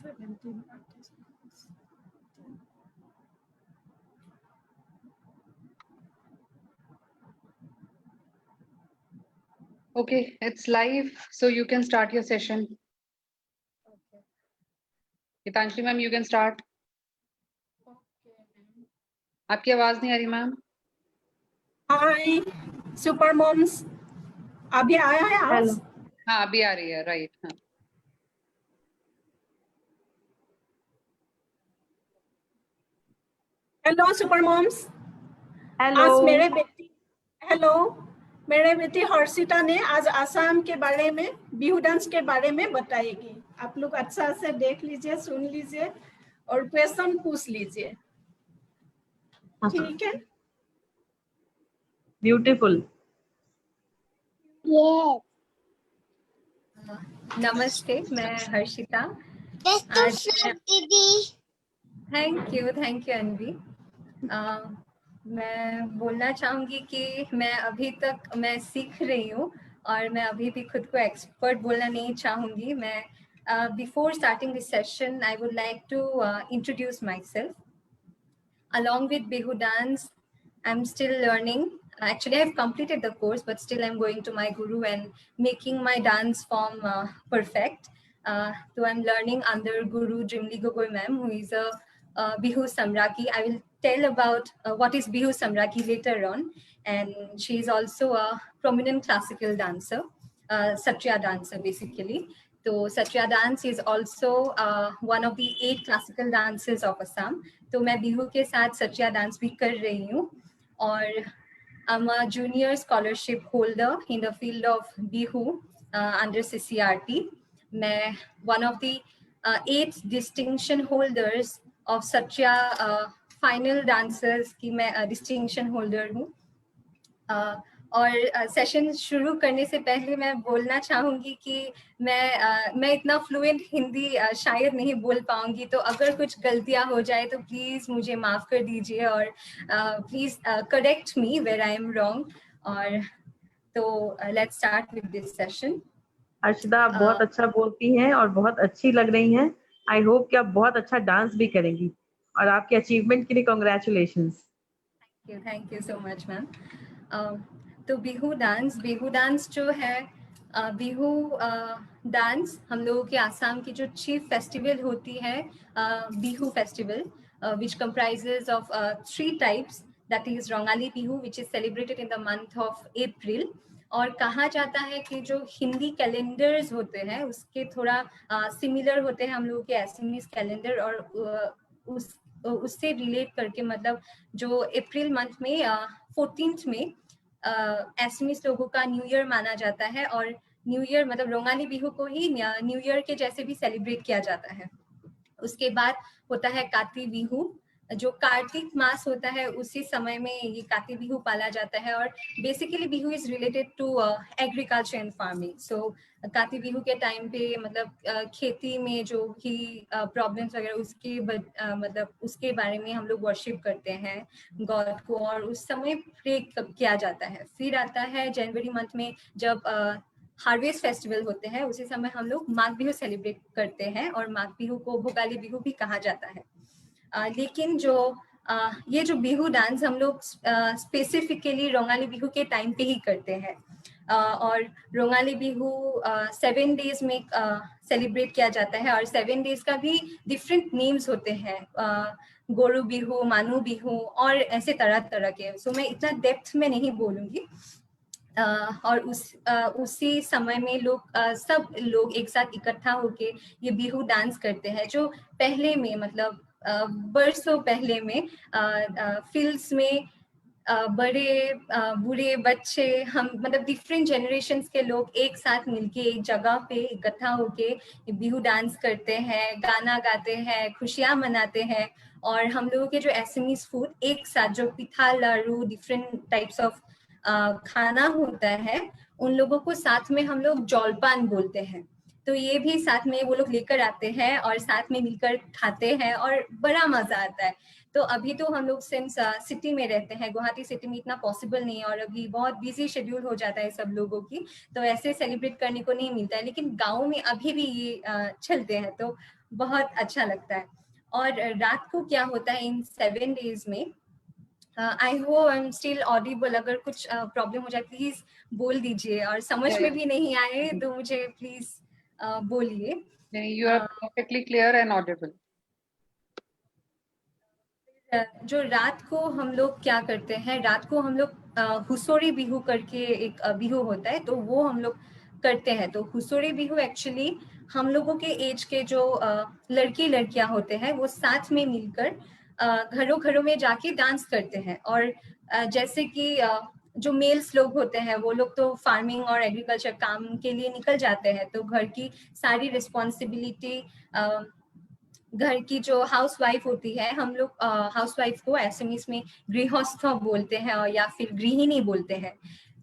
17 participants. Okay, it's live, so you can start your session. Okay. Gitanjali ma'am, you can start. Okay, ma'am. आपकी आवाज नहीं आ रही ma'am. Hi, super moms. अभी आया है आवाज? हाँ अभी आ रही है, राइट. हाँ. Hello super moms. हेलो. आज मेरे बेटी हर्षिता ने आज आसाम के बारे में, बिहू डांस के बारे में बताएगी. आप लोग अच्छा से देख लीजिए, सुन लीजिए और क्वेश्चन पूछ लीजिए. ठीक है? ब्यूटीफुल. नमस्ते, मैं हर्षिता. थैंक यू अनवी. मैं बोलना चाहूँगी कि मैं सीख रही हूँ और मैं अभी भी खुद को एक्सपर्ट बोलना नहीं चाहूँगी. मैं before starting this session I would like to introduce myself. Along with Bihu dance, I'm still learning. Actually, I've completed the course, but still I'm going to my guru and making my dance form perfect. So I'm learning under Guru Jimli Gogoi ma'am, who is a Bihu Samraki. I will tell about what is Bihu Samraki later on. And she is also a prominent classical dancer, Satriya dancer basically. So Satriya dance is also one of the 8 classical dances of Assam. तो मैं बिहू के साथ सचिया dance भी कर रही हूँ और I'm a junior scholarship holder in the field of Bihu under CCRT. मैं one of the 8 distinction holders of Satya final dancers की मैं distinction holder हूँ. और सेशन शुरू करने से पहले मैं बोलना चाहूँगी कि मैं इतना फ्लुएंट हिंदी शायद नहीं बोल पाऊँगी, तो अगर कुछ गलतियाँ हो जाए तो प्लीज़ मुझे माफ़ कर दीजिए और please correct me where I am wrong. और तो let's start with this session. Harshita, आप बहुत अच्छा बोलती हैं और बहुत अच्छी लग रही हैं. आई होप कि आप बहुत अच्छा डांस भी करेंगी और आपके अचीवमेंट के लिए congratulations. Thank you so much ma'am. तो बिहू डांस जो है, बिहू डांस हम लोगों के आसाम की जो चीफ फेस्टिवल होती है, Bihu festival, which comprises of 3 types. That is Rongali Bihu, which is celebrated in the month of April. और कहा जाता है कि जो हिंदी कैलेंडर्स होते हैं उसके थोड़ा सिमिलर होते हैं हम लोगों के एसएमएस कैलेंडर, और उससे रिलेट करके मतलब जो अप्रैल मंथ में 14th में एसएमएस लोगों का न्यू ईयर माना जाता है. और न्यू ईयर मतलब रोंगाली बिहू को ही न्यू ईयर के जैसे भी सेलिब्रेट किया जाता है. उसके बाद होता है काती बिहू, जो कार्तिक मास होता है उसी समय में ये काती बिहू पाला जाता है. और basically Bihu is related to agriculture and farming. So Kati Bihu के टाइम पे मतलब खेती में जो भी प्रॉब्लम्स वगैरह उसके मतलब उसके बारे में हम लोग वर्शिप करते हैं गॉड को, और उस समय प्रे किया जाता है. फिर आता है जनवरी मंथ में जब हार्वेस्ट फेस्टिवल होते हैं, उसी समय हम लोग माघ बिहू सेलिब्रेट करते हैं और माघ बिहू को भोगाली बिहू भी कहा जाता है. लेकिन जो ये जो बिहू डांस हम लोग स्पेसिफिकली रोंगाली बिहू के टाइम पे ही करते हैं. और रोंगाली बिहू 7 डेज में सेलिब्रेट किया जाता है और 7 डेज का भी डिफरेंट नेम्स होते हैं, गोरू बिहू, मानू बिहू और ऐसे तरह तरह के. सो मैं इतना डेप्थ में नहीं बोलूँगी. और उसी समय में सब लोग एक साथ इकट्ठा होके ये बिहू डांस करते हैं, जो पहले में मतलब बरसों पहले में फील्ड्स में बड़े बूढ़े बच्चे हम मतलब डिफरेंट जनरेशन्स के लोग एक साथ मिलके एक जगह पे इकट्ठा होके बिहू डांस करते हैं, गाना गाते हैं, खुशियाँ मनाते हैं. और हम लोगों के जो एसएमईज फूड एक साथ जो पिठा लाडू डिफरेंट टाइप्स ऑफ खाना होता है, उन लोगों को साथ में हम लोग जौलपान बोलते हैं. तो ये भी साथ में वो लोग लेकर आते हैं और साथ में मिलकर खाते हैं और बड़ा मजा आता है. तो अभी तो हम लोग सिंस सिटी में रहते हैं, गुवाहाटी सिटी में इतना पॉसिबल नहीं है और अभी बहुत बिजी शेड्यूल हो जाता है सब लोगों की, तो ऐसे सेलिब्रेट करने को नहीं मिलता है. लेकिन गाँव में अभी भी ये चलते हैं. तो बहुत अच्छा लगता है। और रात को क्या होता है इन 7 डेज में, I hope I am still Audible, अगर कुछ प्रॉब्लम हो जाए प्लीज बोल दीजिए, और समझ Yeah, में yeah. भी नहीं आए तो मुझे प्लीज बोलिए। You are perfectly clear and audible. जो रात को हम लोग क्या करते हैं, रात को हम लोग हुसोरी बिहू करके एक बिहू होता है, तो वो हम लोग करते हैं। तो हुसोरी बिहू एक्चुअली हम लोगों के एज के जो लड़की लड़कियां होते हैं वो साथ में मिलकर घरों घरों में जाके डांस करते हैं। और जैसे कि जो मेल्स लोग होते हैं वो लोग तो फार्मिंग और एग्रीकल्चर काम के लिए निकल जाते हैं, तो घर की सारी रिस्पॉन्सिबिलिटी, घर की जो हाउसवाइफ होती है, हम लोग हाउसवाइफ को एसएमएस में गृहस्थ बोलते हैं और या फिर गृहिणी बोलते हैं,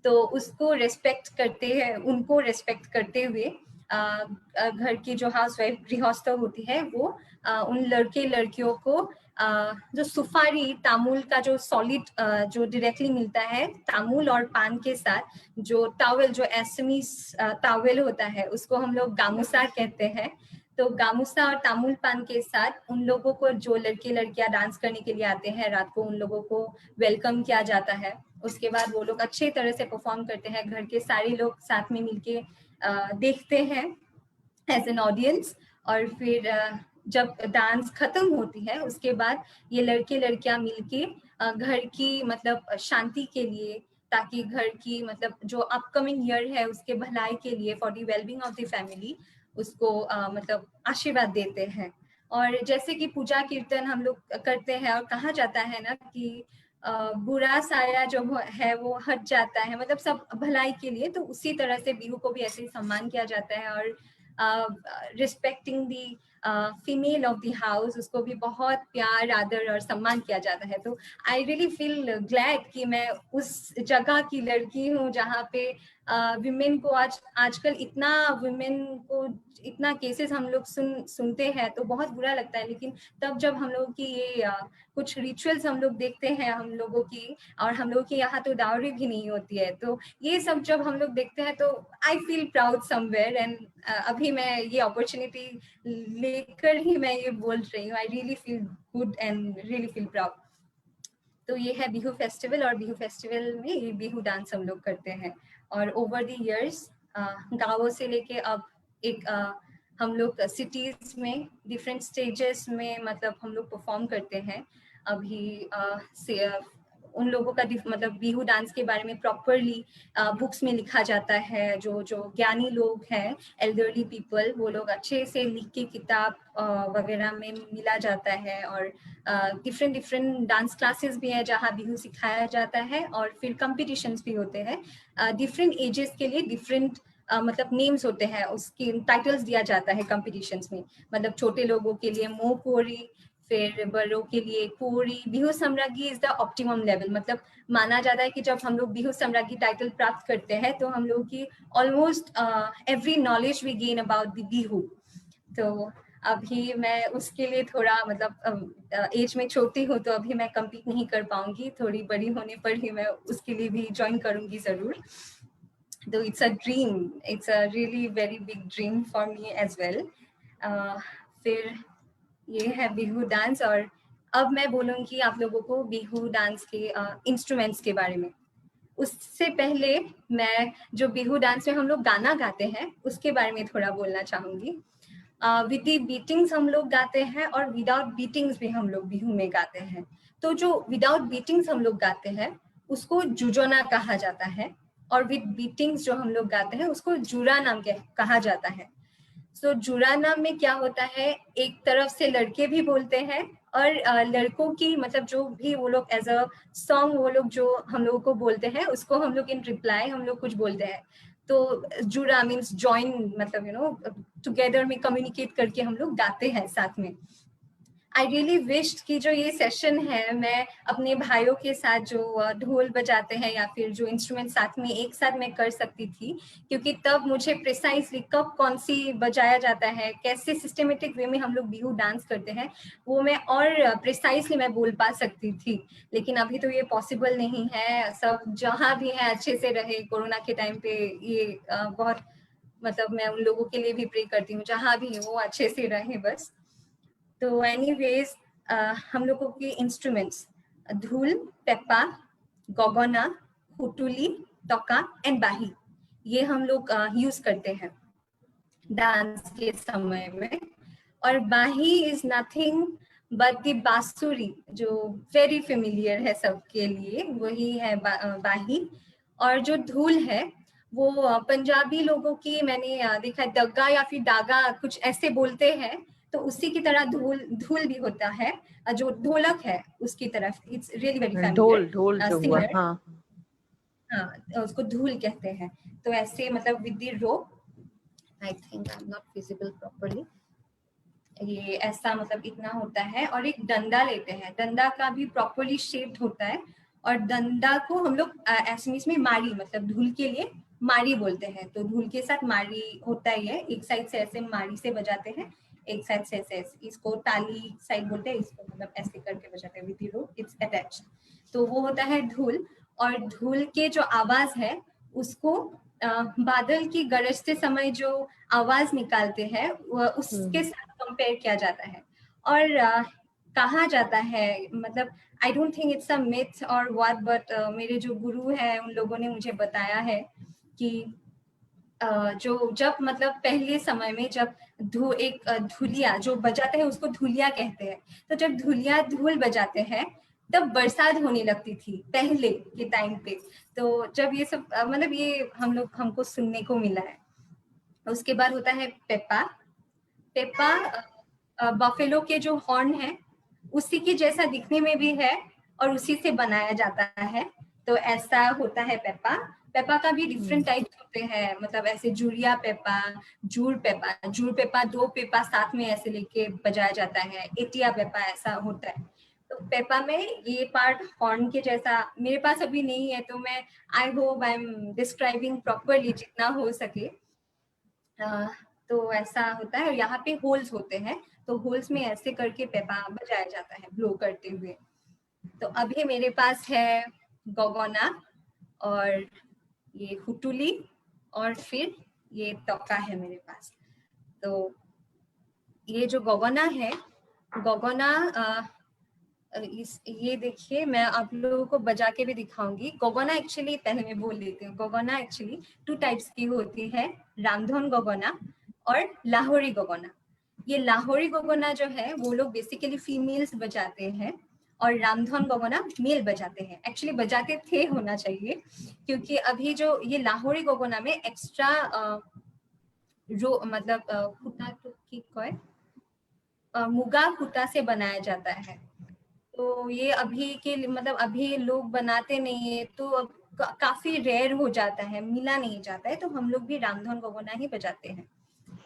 तो उसको रेस्पेक्ट करते हैं, उनको रेस्पेक्ट करते हुए घर की जो हाउसवाइफ गृहस्थ होती है वो उन लड़के लड़कियों को जो सुपारी तामुल का जो सॉलिड जो डायरेक्टली मिलता है तामुल और पान के साथ, जो टावल जो एसएमएस टावल होता है उसको हम लोग गामुसा कहते हैं। तो गामुसा और तामुल पान के साथ उन लोगों को, जो लड़के लड़कियां डांस करने के लिए आते हैं रात को, उन लोगों को वेलकम किया जाता है। उसके बाद वो लोग अच्छे तरह से परफॉर्म करते हैं, घर के सारे लोग साथ में मिलके देखते हैं एज एन ऑडियंस। और फिर जब डांस खत्म होती है उसके बाद ये लड़के लड़कियां मिलके घर की मतलब शांति के लिए, ताकि घर की मतलब जो अपकमिंग ईयर है उसके भलाई के लिए, for the wellbeing of the family, उसको मतलब आशीर्वाद देते हैं। और जैसे कि पूजा कीर्तन हम लोग करते हैं, और कहा जाता है ना कि बुरा साया जो है वो हट जाता है, मतलब सब भलाई के लिए, तो उसी तरह से बिहू को भी ऐसे ही सम्मान किया जाता है। और respecting the female of the house, उसको भी बहुत प्यार आदर और सम्मान किया जाता है। तो आई रियली फील ग्लैड कि मैं उस जगह की लड़की हूँ जहाँ पे विमेन को आजकल इतना विमेन को इतना केसेस हम लोग सुनते हैं तो बहुत बुरा लगता है, लेकिन तब जब हम लोग की ये कुछ रिचुअल्स हम लोग देखते हैं हम लोगों की, और हम लोग की यहाँ तो डाउरी भी नहीं होती है, तो ये सब जब हम लोग देखते हैं तो I feel proud somewhere. And अभी मैं ये अपॉर्चुनिटी लेकर ही मैं ये बोल रही हूँ, आई really feel good and really feel proud. तो ये है बिहू फेस्टिवल, और बिहू फेस्टिवल में ये बिहू डांस हम लोग करते हैं। और ओवर द इयर्स गाँवों से लेके अब एक हम लोग सिटीज में डिफरेंट स्टेजेस में मतलब हम लोग परफॉर्म करते हैं। अभी उन लोगों का मतलब बिहू डांस के बारे में प्रॉपरली बुक्स में लिखा जाता है। जो ज्ञानी लोग हैं, एल्डरली पीपल, वो लोग अच्छे से लिख के किताब वगैरह में मिला जाता है। और डिफरेंट डांस क्लासेस भी है जहाँ बिहू सिखाया जाता है, और फिर कॉम्पिटिशन्स भी होते हैं डिफरेंट एजेस के लिए। डिफरेंट मतलब नेम्स होते हैं, उसकी टाइटल्स दिया जाता है कॉम्पिटिशन्स में। मतलब छोटे लोगों के लिए मो कोरी, फिर बड़ों के लिए कोरी। बिहू सम्राज्ञी इज द ऑप्टिमम लेवल, मतलब माना जाता है कि जब हम लोग बिहू सम्राज्ञी टाइटल प्राप्त करते हैं तो हम लोग की almost every knowledge we gain about the Bihu. तो अभी मैं उसके लिए थोड़ा मतलब एज में छोटी हूँ, तो अभी मैं कम्पीट नहीं कर पाऊंगी, थोड़ी बड़ी होने पर ही मैं उसके लिए भी ज्वाइन करूंगी जरूर। तो it's a dream, it's a really very big dream for me as well. फिर ये है बिहू डांस। और अब मैं बोलूँगी आप लोगों को बिहू डांस के इंस्ट्रूमेंट्स के बारे में। उससे पहले मैं जो बिहू डांस में हम लोग गाना गाते हैं उसके बारे में थोड़ा बोलना चाहूंगी। विद द बीटिंग्स हम लोग गाते हैं, और विदाउट बीटिंग्स भी हम लोग बिहू में गाते हैं। तो जो विदाउट बीटिंग्स हम लोग गाते हैं उसको जुजोना कहा जाता है, और विद बीटिंग्स जो हम लोग गाते हैं उसको जुरा नाम कहा जाता है। सो जुरा नाम में क्या होता है, एक तरफ से लड़के भी बोलते हैं, और लड़कों की मतलब जो भी वो लोग एज अ सॉन्ग वो लोग जो हम लोगों को बोलते हैं उसको हम लोग इन रिप्लाई हम लोग कुछ बोलते हैं। तो जुड़ा मीन्स ज्वाइन, मतलब यू नो टुगेदर में कम्युनिकेट करके हम लोग गाते हैं साथ में। आई रियली विश्ड कि जो ये सेशन है मैं अपने भाइयों के साथ जो ढोल बजाते हैं या फिर जो इंस्ट्रूमेंट साथ में एक साथ मैं कर सकती थी, क्योंकि तब मुझे प्रिसाइसली कब कौन सी बजाया जाता है, कैसे सिस्टमेटिक वे में हम लोग बिहू डांस करते हैं, वो मैं और प्रिसाइसली मैं बोल पा सकती थी। लेकिन अभी तो ये पॉसिबल नहीं है। सब जहाँ भी है अच्छे से रहे। कोरोना के टाइम पे ये बहुत मतलब मैं उन लोगों के लिए भी प्रे करती हूँ, जहाँ भी वो अच्छे से रहे बस। तो एनीवेज हम लोगों के इंस्ट्रूमेंट्स धूल, पेपा, गगना, हुटुली, टोका एंड बाही, ये हम लोग यूज करते हैं डांस के समय में। और बाही इज नथिंग बट द बांसुरी, जो वेरी फेमिलियर है सबके लिए, वही है बाही। और जो धूल है वो पंजाबी लोगों की, मैंने देखा है दग्गा या फिर दागा कुछ ऐसे बोलते हैं, तो उसी की तरह धूल धूल भी होता है। जो ढोलक है उसकी तरफ, इट्स रियली वेरी ढोल ढोल फेमिलियर जो हुआ, सिंगर। हाँ। हाँ, उसको धूल कहते हैं। तो ऐसे मतलब with the rope, I think I am not visible properly, ये ऐसा मतलब इतना होता है। और एक डंडा लेते हैं, डंडा का भी प्रॉपर्ली शेप्ड होता है। और डंडा को हम लोग एसमीस में मारी, मतलब धूल के लिए मारी बोलते हैं। तो धूल के साथ मारी होता ही है, एक साइड से ऐसे मारी से बजाते हैं, एक साइड से ऐसे, इसको ताली साइड बोलते हैं, इसको मतलब ऐसे करके बजाते हैं विद रोप, इट्स अटैच्ड। तो वो होता है धूल। और धूल के जो आवाज है उसको बादल की गरजते समय जो आवाज निकालते हैं उसके साथ कंपेयर किया जाता है। और कहा जाता है, मतलब I don't think it's a myth और व्हाट, बट मेरे जो गुरु है उन लोगों ने मुझे बताया है कि जो जब मतलब पहले समय में जब एक धुलिया जो बजाते हैं उसको धुलिया कहते हैं, तो जब धुलिया धूल बजाते हैं तब बरसात होने लगती थी पहले के टाइम पे। तो जब ये सब मतलब ये हमको सुनने को मिला है। उसके बाद होता है पेपा। पेपा बफेलो के जो हॉर्न है उसी के जैसा दिखने में भी है और उसी से बनाया जाता है। तो ऐसा होता है पेपा। पेपा का भी डिफरेंट टाइप्स होते हैं, मतलब ऐसे जुड़िया पेपा, जूड़ पेपा 2 पेपा साथ में ऐसे लेके बजाया जाता है, एटिया पेपा ऐसा होता है। तो पेपा में ये पार्ट हॉर्न के जैसा मेरे पास अभी नहीं है, तो मैं I hope I am describing properly जितना हो सके। तो ऐसा होता है। और यहाँ पे होल्स होते हैं, तो होल्स में ऐसे करके पेपा बजाया जाता है ब्लो करते हुए। तो अभी मेरे पास है गगना और ये हुटुली और फिर ये टोका है मेरे पास। तो ये जो गगना है, गगना ये देखिए, मैं आप लोगों को बजा के भी दिखाऊंगी। गगना एक्चुअली, पहले मैं बोल देती हूँ, गगना एक्चुअली 2 टाइप्स की होती है, रामधन गगना और लाहौरी गगना। ये लाहौरी गगना जो है वो लोग बेसिकली फीमेल्स बजाते हैं और रामधन गगना मेल बजाते हैं। एक्चुअली बजाते थे होना चाहिए, क्योंकि अभी जो ये लाहौरी गगना में एक्स्ट्रा मतलब खुटा तो की कोई मुगा खुटा से बनाया जाता है। तो ये अभी के मतलब अभी लोग बनाते नहीं है, तो अब काफी रेयर हो जाता है, मिला नहीं जाता है। तो हम लोग भी रामधन गगना ही बजाते हैं।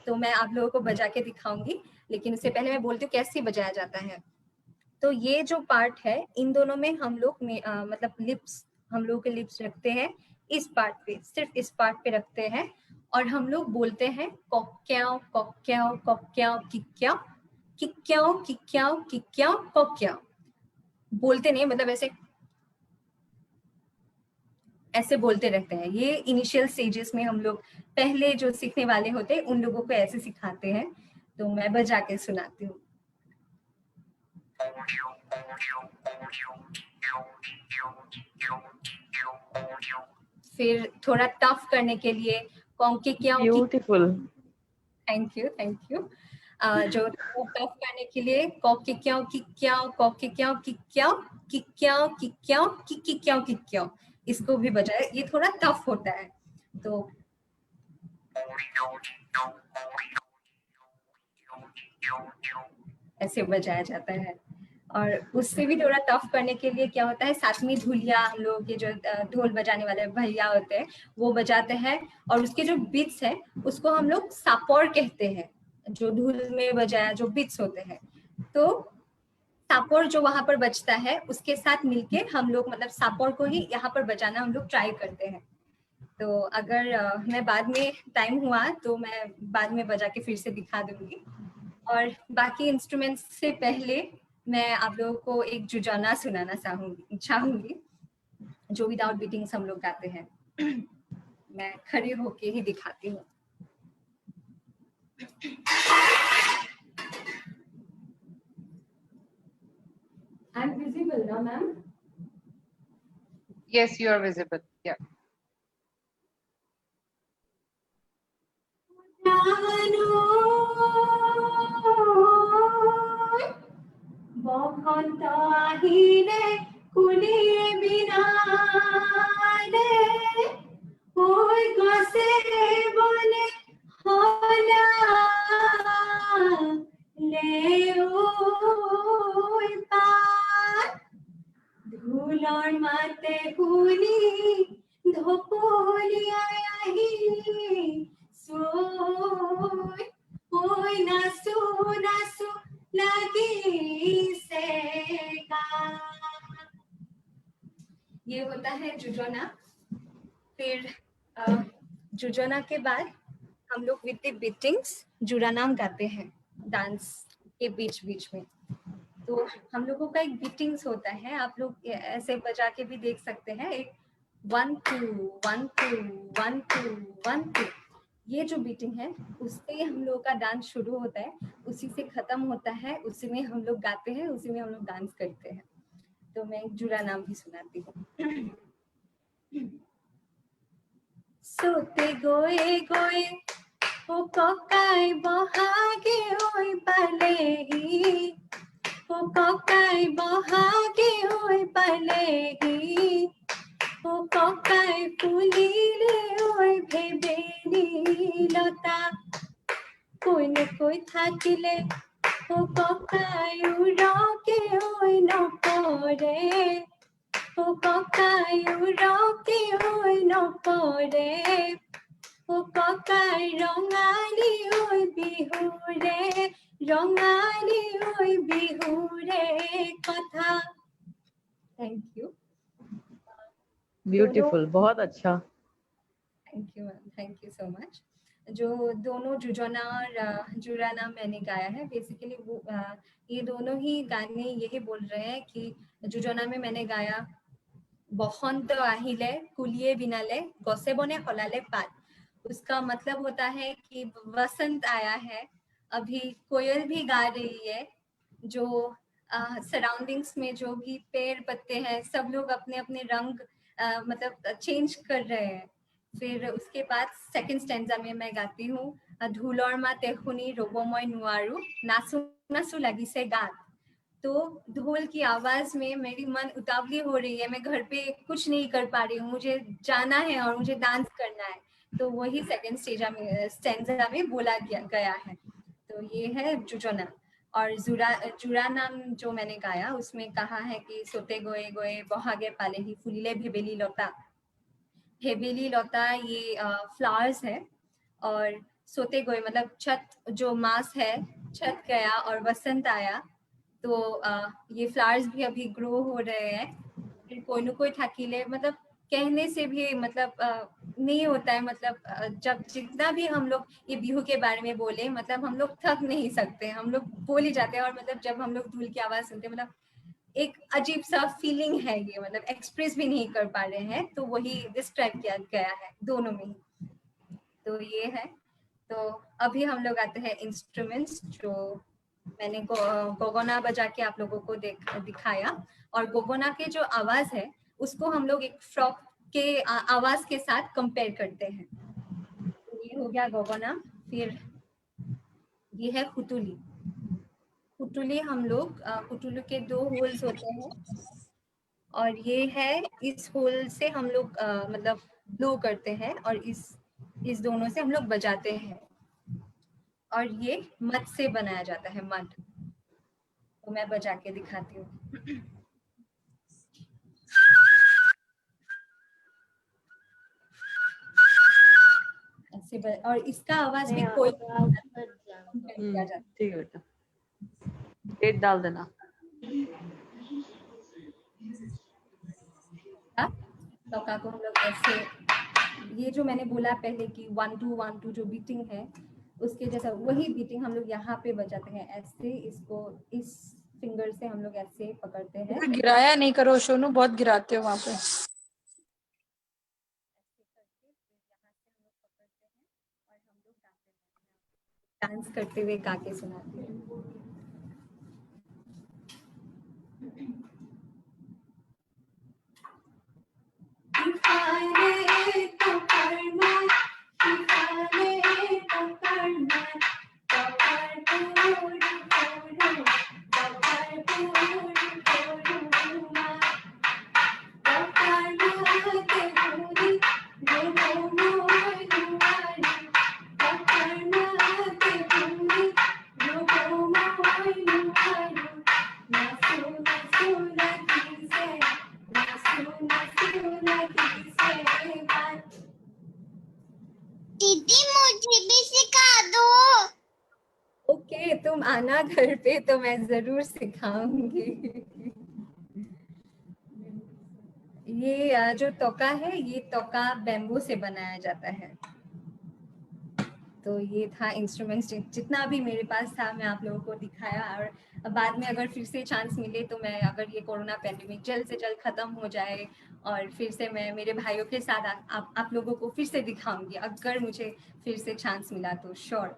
तो मैं आप लोगों को बजा के दिखाऊंगी, लेकिन उससे पहले मैं बोलती हूँ कैसे बजाया जाता है। तो ये जो पार्ट है, इन दोनों में हम लोग मतलब लिप्स, हम लोग के लिप्स रखते हैं इस पार्ट पे, सिर्फ इस पार्ट पे रखते हैं। और हम लोग बोलते हैं कोक्याओ कोक्याओ कोक्याओ किक्याओ किक्याओ किक्याओ किक्याओ कोक्याओ। बोलते नहीं, मतलब ऐसे बोलते रहते हैं। ये इनिशियल स्टेजेस में हम लोग, पहले जो सीखने वाले होते हैं उन लोगों को ऐसे सिखाते हैं। तो मैं बजा के सुनाती हूँ। फिर थोड़ा टफ करने के लिए कौंके क्या, beautiful, thank you thank you. जो टफ करने के लिए कौके क्या किक्याओ कौके क्या किक्याओ किक्याओ किक्याओ किक्याओ किक्याओ, इसको भी बजाए। ये थोड़ा टफ होता है, तो ऐसे बजाया जाता है। और उससे भी थोड़ा टफ करने के लिए क्या होता है, साथ में धुलिया, हम लोग के जो ढोल बजाने वाले भैया होते हैं वो बजाते हैं। और उसके जो बीट्स है उसको हम लोग सापोर कहते हैं, जो धुल में बजाया जो बीट्स होते हैं। तो सापोर जो वहां पर बजता है उसके साथ मिलके हम लोग, मतलब सापोर को ही यहाँ पर बजाना हम लोग ट्राई करते हैं। तो अगर मैं बाद में टाइम हुआ तो मैं बाद में बजा के फिर से दिखा दूंगी। और बाकी इंस्ट्रूमेंट्स से पहले मैं आप लोगों को एक जुजाना सुनाना चाहूंगी जो विदाउट बीटिंग्स हम लोग गाते हैं। मैं खड़े होके ही दिखाती हूँ। I'm visible now, ma'am. Yes, you are visible. Yeah. বসন্ত আহিলে কুলিয়ে বিনালে ওই গছে বলে হলা লে ওই পাত ধুলর মাতে কুলি ধপলিয়ায় আহিলি সোই ওই নাচু নাচু লাগিছে गान। ये होता है जुजोना। फिर जुजोना के बाद हम लोग विद द बीटिंग्स जुरानाम गाते हैं डांस के बीच बीच में। तो हम लोगों का एक बीटिंग्स होता है, आप लोग ऐसे बजा के भी देख सकते हैं। एक 1 2 1 2 1 2 1 2, ये जो बीटिंग है उससे हम लोग का डांस शुरू होता है, उसी से खत्म होता है, उसी में हम लोग गाते हैं, उसी में हम लोग डांस करते हैं। तो मैं एक जुरा नाम भी सुनाती हूँ। सोते गोए गोए ओ ककाई बहागे ओई पलेही, ओ ककाई बहागे ओई पलेही, ओ ककाई फुलिले ओई भेबेली लता, कोई न कोई থাকিলে ও ককাই উড়কে ওই নপরে, ও ককাই উড়কে ওই নপরে, ও ককাই রঙালি ওই বিহুরে, রঙালি ওই বিহুরে কথা। Thank you. ब्यूटीफुल, बहुत अच्छा। Thank you ma'am, thank you so much. जो दोनों जुजोना और जुराना मैंने गाया है, बेसिकली वो ये दोनों ही गाने यही बोल रहे हैं कि जुजोना में मैंने गाया बसंत आहिले कुलिए बिनाले गसे बने हलाले पात। उसका मतलब होता है कि वसंत आया है, अभी कोयल भी गा रही है, जो सराउंडिंग्स में जो भी पेड़ पत्ते हैं सब लोग अपने अपने रंग मतलब चेंज कर रहे हैं। फिर उसके बाद सेकंड स्टैंजा में मैं गाती हूँ धूलर मा तेखुनी रोबोमय नुआरू नाचू नाचू लगी से गात। तो ढोल की आवाज में मेरी मन उतावली हो रही है, मैं घर पे कुछ नहीं कर पा रही हूँ, मुझे जाना है और मुझे डांस करना है। तो वही सेकंड स्टैंजा में बोला गया है। तो ये है जुजोना। और जुरा नाम जो मैंने गाया उसमें कहा है कि सोते गोए गोए बहागे पाले ही फुलिले भेबेली लता। भेबेली लता ये फ्लावर्स है, और सोते गोए मतलब छत जो मास है, छत गया और वसंत आया। तो ये फ्लावर्स भी अभी ग्रो हो रहे हैं। फिर कोई न कोई থাকিলে मतलब कहने से भी मतलब नहीं होता है, मतलब जब जितना भी हम लोग ये बिहू के बारे में बोले मतलब हम लोग थक नहीं सकते, हम लोग बोल ही जाते हैं। और मतलब जब हम लोग धूल की आवाज सुनते हैं मतलब एक अजीब सा फीलिंग है, ये मतलब एक्सप्रेस भी नहीं कर पा रहे हैं, तो वही डिस्क्राइब किया गया है दोनों में ही। तो ये है। तो अभी हम लोग आते हैं इंस्ट्रूमेंट्स, जो मैंने गोगोना बजा के आप लोगों को दिखाया। और गोगोना के जो आवाज है उसको हम लोग एक फ्रॉक के आवाज के साथ कंपेयर करते हैं। तो ये हो गया गोगोना। फिर ये है खुटुली। खुटुली हम लोग खुटुली के 2 होल्स होते हैं, और ये है इस होल से हम लोग मतलब ब्लो करते हैं, और इस दोनों से हम लोग बजाते हैं। और ये मड से बनाया जाता है, मड। तो मैं बजा के दिखाती हूँ। और इसका आवाज भी कोई ठीक है बेटा, डेट डाल देना। लौका को हम लोग ऐसे, ये जो मैंने बोला पहले कि 1 2 1 2 जो बीटिंग है उसके जैसा वही बीटिंग हम लोग यहाँ पे बजाते हैं ऐसे। इसको इस फिंगर से हम लोग ऐसे पकड़ते हैं। गिराया नहीं करो सोनू, बहुत गिराते हो वहां पे। डांस करते हुए गा के सुनाती हूँ। दीदी मुझे भी सिखा दो। ओके, तुम आना घर पे तो मैं जरूर सिखाऊंगी। ये जो तोका है, ये तोका बैम्बू से बनाया जाता है। तो ये था इंस्ट्रूमेंट्स जितना भी मेरे पास था मैं आप लोगों को दिखाया, और बाद में अगर फिर से चांस मिले तो मैं, अगर ये कोरोना पैंडेमिक जल्द से जल्द खत्म हो जाए और फिर से मैं मेरे भाइयों के साथ आप लोगों को फिर से दिखाऊंगी, अगर मुझे फिर से चांस मिला तो श्योर।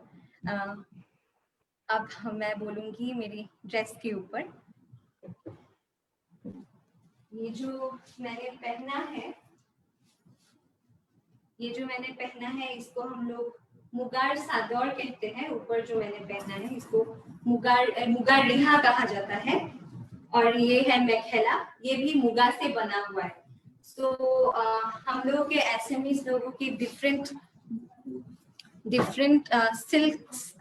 अब मैं बोलूंगी मेरी ड्रेस के ऊपर। ये जो मैंने पहना है इसको हम लोग मुगार सादौर कहते हैं। ऊपर जो मैंने पहना है इसको मुगार रिहा कहा जाता है। और ये है मेखेला, ये भी मुगा से बना हुआ है। सो हम लोगों के एसएमईज लोगों की डिफरेंट सिल्क्स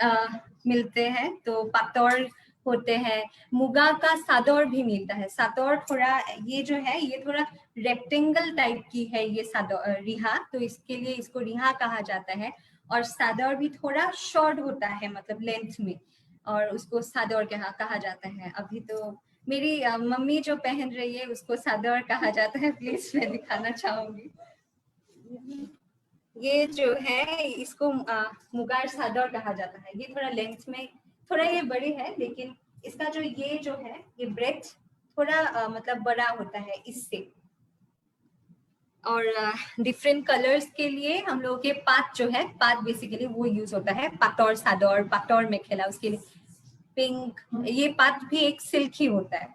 मिलते हैं, तो पातौर होते हैं, मुगा का सादौर भी मिलता है। सादौर थोड़ा, ये जो है ये थोड़ा रेक्टेंगल टाइप की है ये सादौर रिहा, तो इसके लिए इसको रिहा कहा जाता है। और सादौर भी थोड़ा शॉर्ट होता है, मतलब लेंथ में, और उसको सादौर कहा जाता है। अभी तो मेरी मम्मी जो पहन रही है उसको सादौर कहा जाता है। प्लीज मैं दिखाना चाहूंगी। ये जो है इसको मुगार सादौर कहा जाता है। ये थोड़ा लेंथ में थोड़ा ये बड़ी है, लेकिन इसका जो है ये ब्रेथ थोड़ा मतलब बड़ा होता है इससे। और डिफरेंट कलर्स के लिए हम लोगों के पात बेसिकली वो यूज होता है। पातौर सादौर, पातौर मेखेला, उसके लिए पिंक, ये पात भी एक सिल्क ही होता है।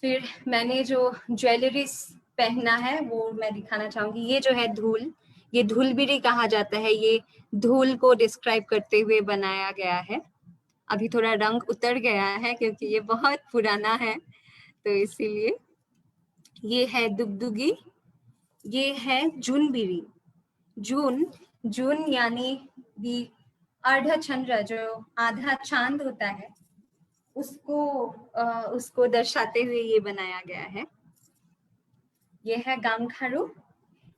फिर मैंने जो ज्वेलरीज पहना है वो मैं दिखाना चाहूंगी। ये जो है धूल, ये धूलबिरी कहा जाता है। ये धूल को डिस्क्राइब करते हुए बनाया गया है। अभी थोड़ा रंग उतर गया है क्योंकि ये बहुत पुराना है, तो इसीलिए। ये है दुगदुगी, ये है जूनबिरी। जून यानी भी अर्ध चंद्र, जो आधा चांद होता है, उसको दर्शाते हुए ये बनाया गया है। ये है गामखारू।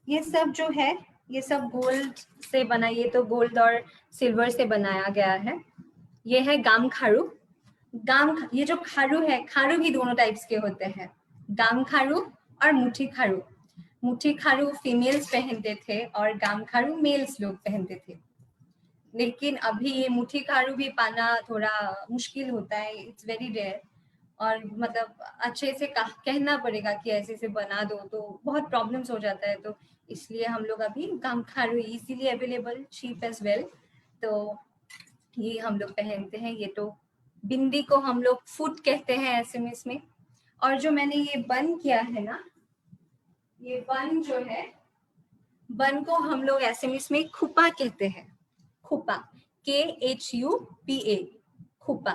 ये सब जो है ये सब गोल्ड से बना, ये तो गोल्ड और सिल्वर से बनाया गया है। ये है गामखारू। ये जो खारू है, खारू भी दोनों टाइप्स के होते हैं, गामखारू और मुठी खारू। मुठी खारू फीमेल्स पहनते थे और गामखारू मेल्स लोग पहनते थे। लेकिन अभी ये मुठी खारू भी पाना थोड़ा मुश्किल होता है, इट्स वेरी रेयर। और मतलब अच्छे से कहना पड़ेगा कि ऐसे से बना दो, तो बहुत प्रॉब्लम्स हो जाता है। तो इसलिए हम लोग अभी गामखारू easily available, cheap as well, तो ये हम लोग पहनते हैं। ये तो बिंदी को हम लोग फुट कहते हैं एसएमएस में। और जो मैंने ये बन किया है ना, ये बन जो है, बन को हम लोग एसएमएस में खुपा कहते हैं। खुपा, KHUPA, खुपा।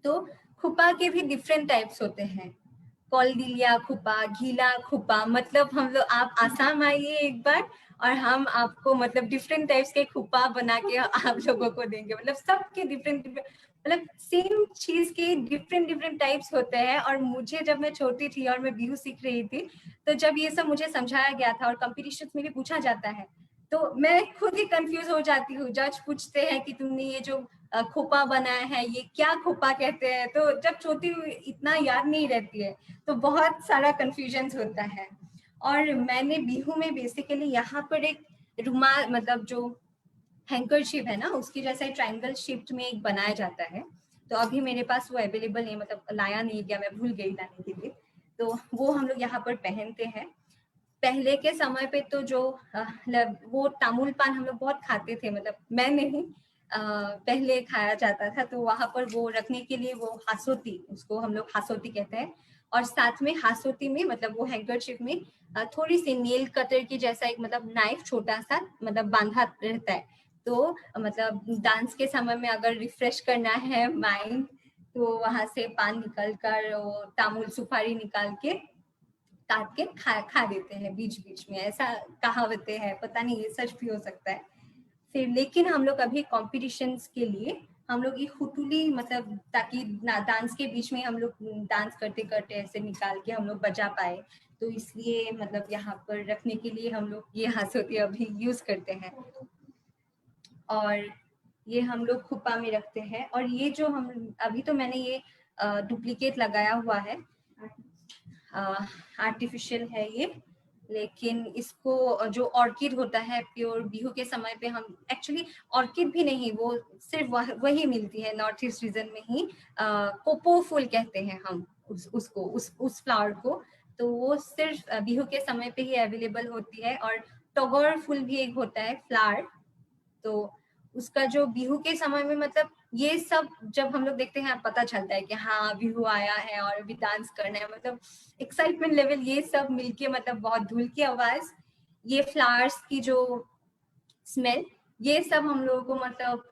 तो खुपा के भी डिफरेंट टाइप्स होते हैं, कॉलदिलिया खुपा, घीला खुपा। मतलब हम लोग, आप आसाम आइए एक बार और हम आपको मतलब डिफरेंट टाइप्स के खुपा बना के आप लोगों को देंगे। मतलब सबके डिफरेंट, मतलब सेम चीज के डिफरेंट टाइप्स होते हैं। और मुझे जब मैं छोटी थी और मैं बिहू सीख रही थी, तो जब ये सब मुझे समझाया गया था और कॉम्पिटिशन में भी पूछा जाता है, तो मैं खुद ही कंफ्यूज हो जाती हूँ। जज पूछते हैं कि तुमने ये जो खोपा बनाया है ये क्या खोपा कहते हैं, तो जब छोटी इतना याद नहीं रहती है तो बहुत सारा कंफ्यूजन होता है। और मैंने बिहू में बेसिकली यहाँ पर एक रुमाल, मतलब जो हैंकरशिप है ना, उसकी जैसा ट्रायंगल शेप में एक बनाया जाता है। तो अभी मेरे पास वो अवेलेबल नहीं, मतलब लाया नहीं गया, मैं भूल गई लाने के लिए। तो वो हम लोग यहाँ पर पहनते हैं। पहले के समय पे तो जो वो तामुल पान हम लोग बहुत खाते थे, मतलब मैं नहीं, पहले खाया जाता था, तो वहां पर वो रखने के लिए वो हासोती, उसको हम लोग हासोती कहते हैं, और साथ में हासोती में मतलब वो हैंकरचिप में थोड़ी सी नेल कटर की जैसा एक मतलब नाइफ छोटा सा मतलब बांधा रहता है। तो मतलब डांस के समय में अगर रिफ्रेश करना है माइंड, तो वहां से पान निकल कर वो तामुल सुपारी निकाल के काट के खा देते हैं बीच बीच में, ऐसा कहावतें हैं, पता नहीं ये सच भी हो सकता है। फिर लेकिन हम लोग अभी कॉम्पिटिशन्स के लिए हम लोग ये हुटुली मतलब ताकि डांस के बीच में हम लोग डांस करते करते ऐसे निकाल के हम लोग बजा पाए, तो इसलिए मतलब यहाँ पर रखने के लिए हम लोग ये हासोती अभी यूज करते हैं। और ये हम लोग खुप्पा में रखते हैं। और ये जो हम अभी तो मैंने ये डुप्लीकेट लगाया हुआ है, आर्टिफिशियल है ये, लेकिन इसको जो ऑर्किड होता है प्योर बिहू के समय पे हम एक्चुअली ऑर्किड भी नहीं, वो सिर्फ वही मिलती है नॉर्थ ईस्ट रीजन में ही, कोपो फूल कहते हैं हम उसको उस फ्लावर को, तो वो सिर्फ बिहू के समय पे ही अवेलेबल होती है। और टगोर फूल भी एक होता है फ्लावर, तो उसका जो बिहू के समय में मतलब ये सब जब हम लोग देखते हैं पता चलता है कि हाँ बिहू आया है और अभी डांस करना है, मतलब एक्साइटमेंट लेवल ये सब मिलके मतलब बहुत धूल की आवाज, ये फ्लावर्स की जो स्मेल, ये सब हम लोगों को मतलब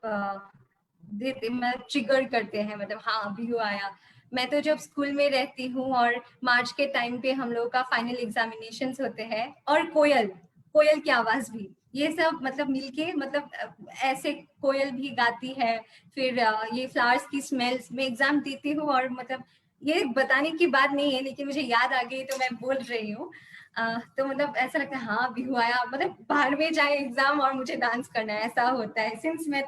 मतलब ट्रिगर करते हैं, मतलब हाँ बिहू आया। मैं तो जब स्कूल में रहती हूँ और मार्च के टाइम पे हम लोगों का फाइनल एग्जामिनेशंस होते हैं, और कोयल की आवाज भी, ये सब मतलब मिलके मतलब ऐसे कोयल भी गाती है, फिर ये फ्लावर्स की स्मेल्स में एग्जाम देती हूँ, और मतलब ये बताने की बात नहीं है लेकिन मुझे याद आ गई तो मैं बोल रही हूँ। तो मतलब ऐसा लगता है हाँ बिहू आया, मतलब बाहर में जाए एग्जाम और मुझे डांस करना है, ऐसा होता है। सिंस मैं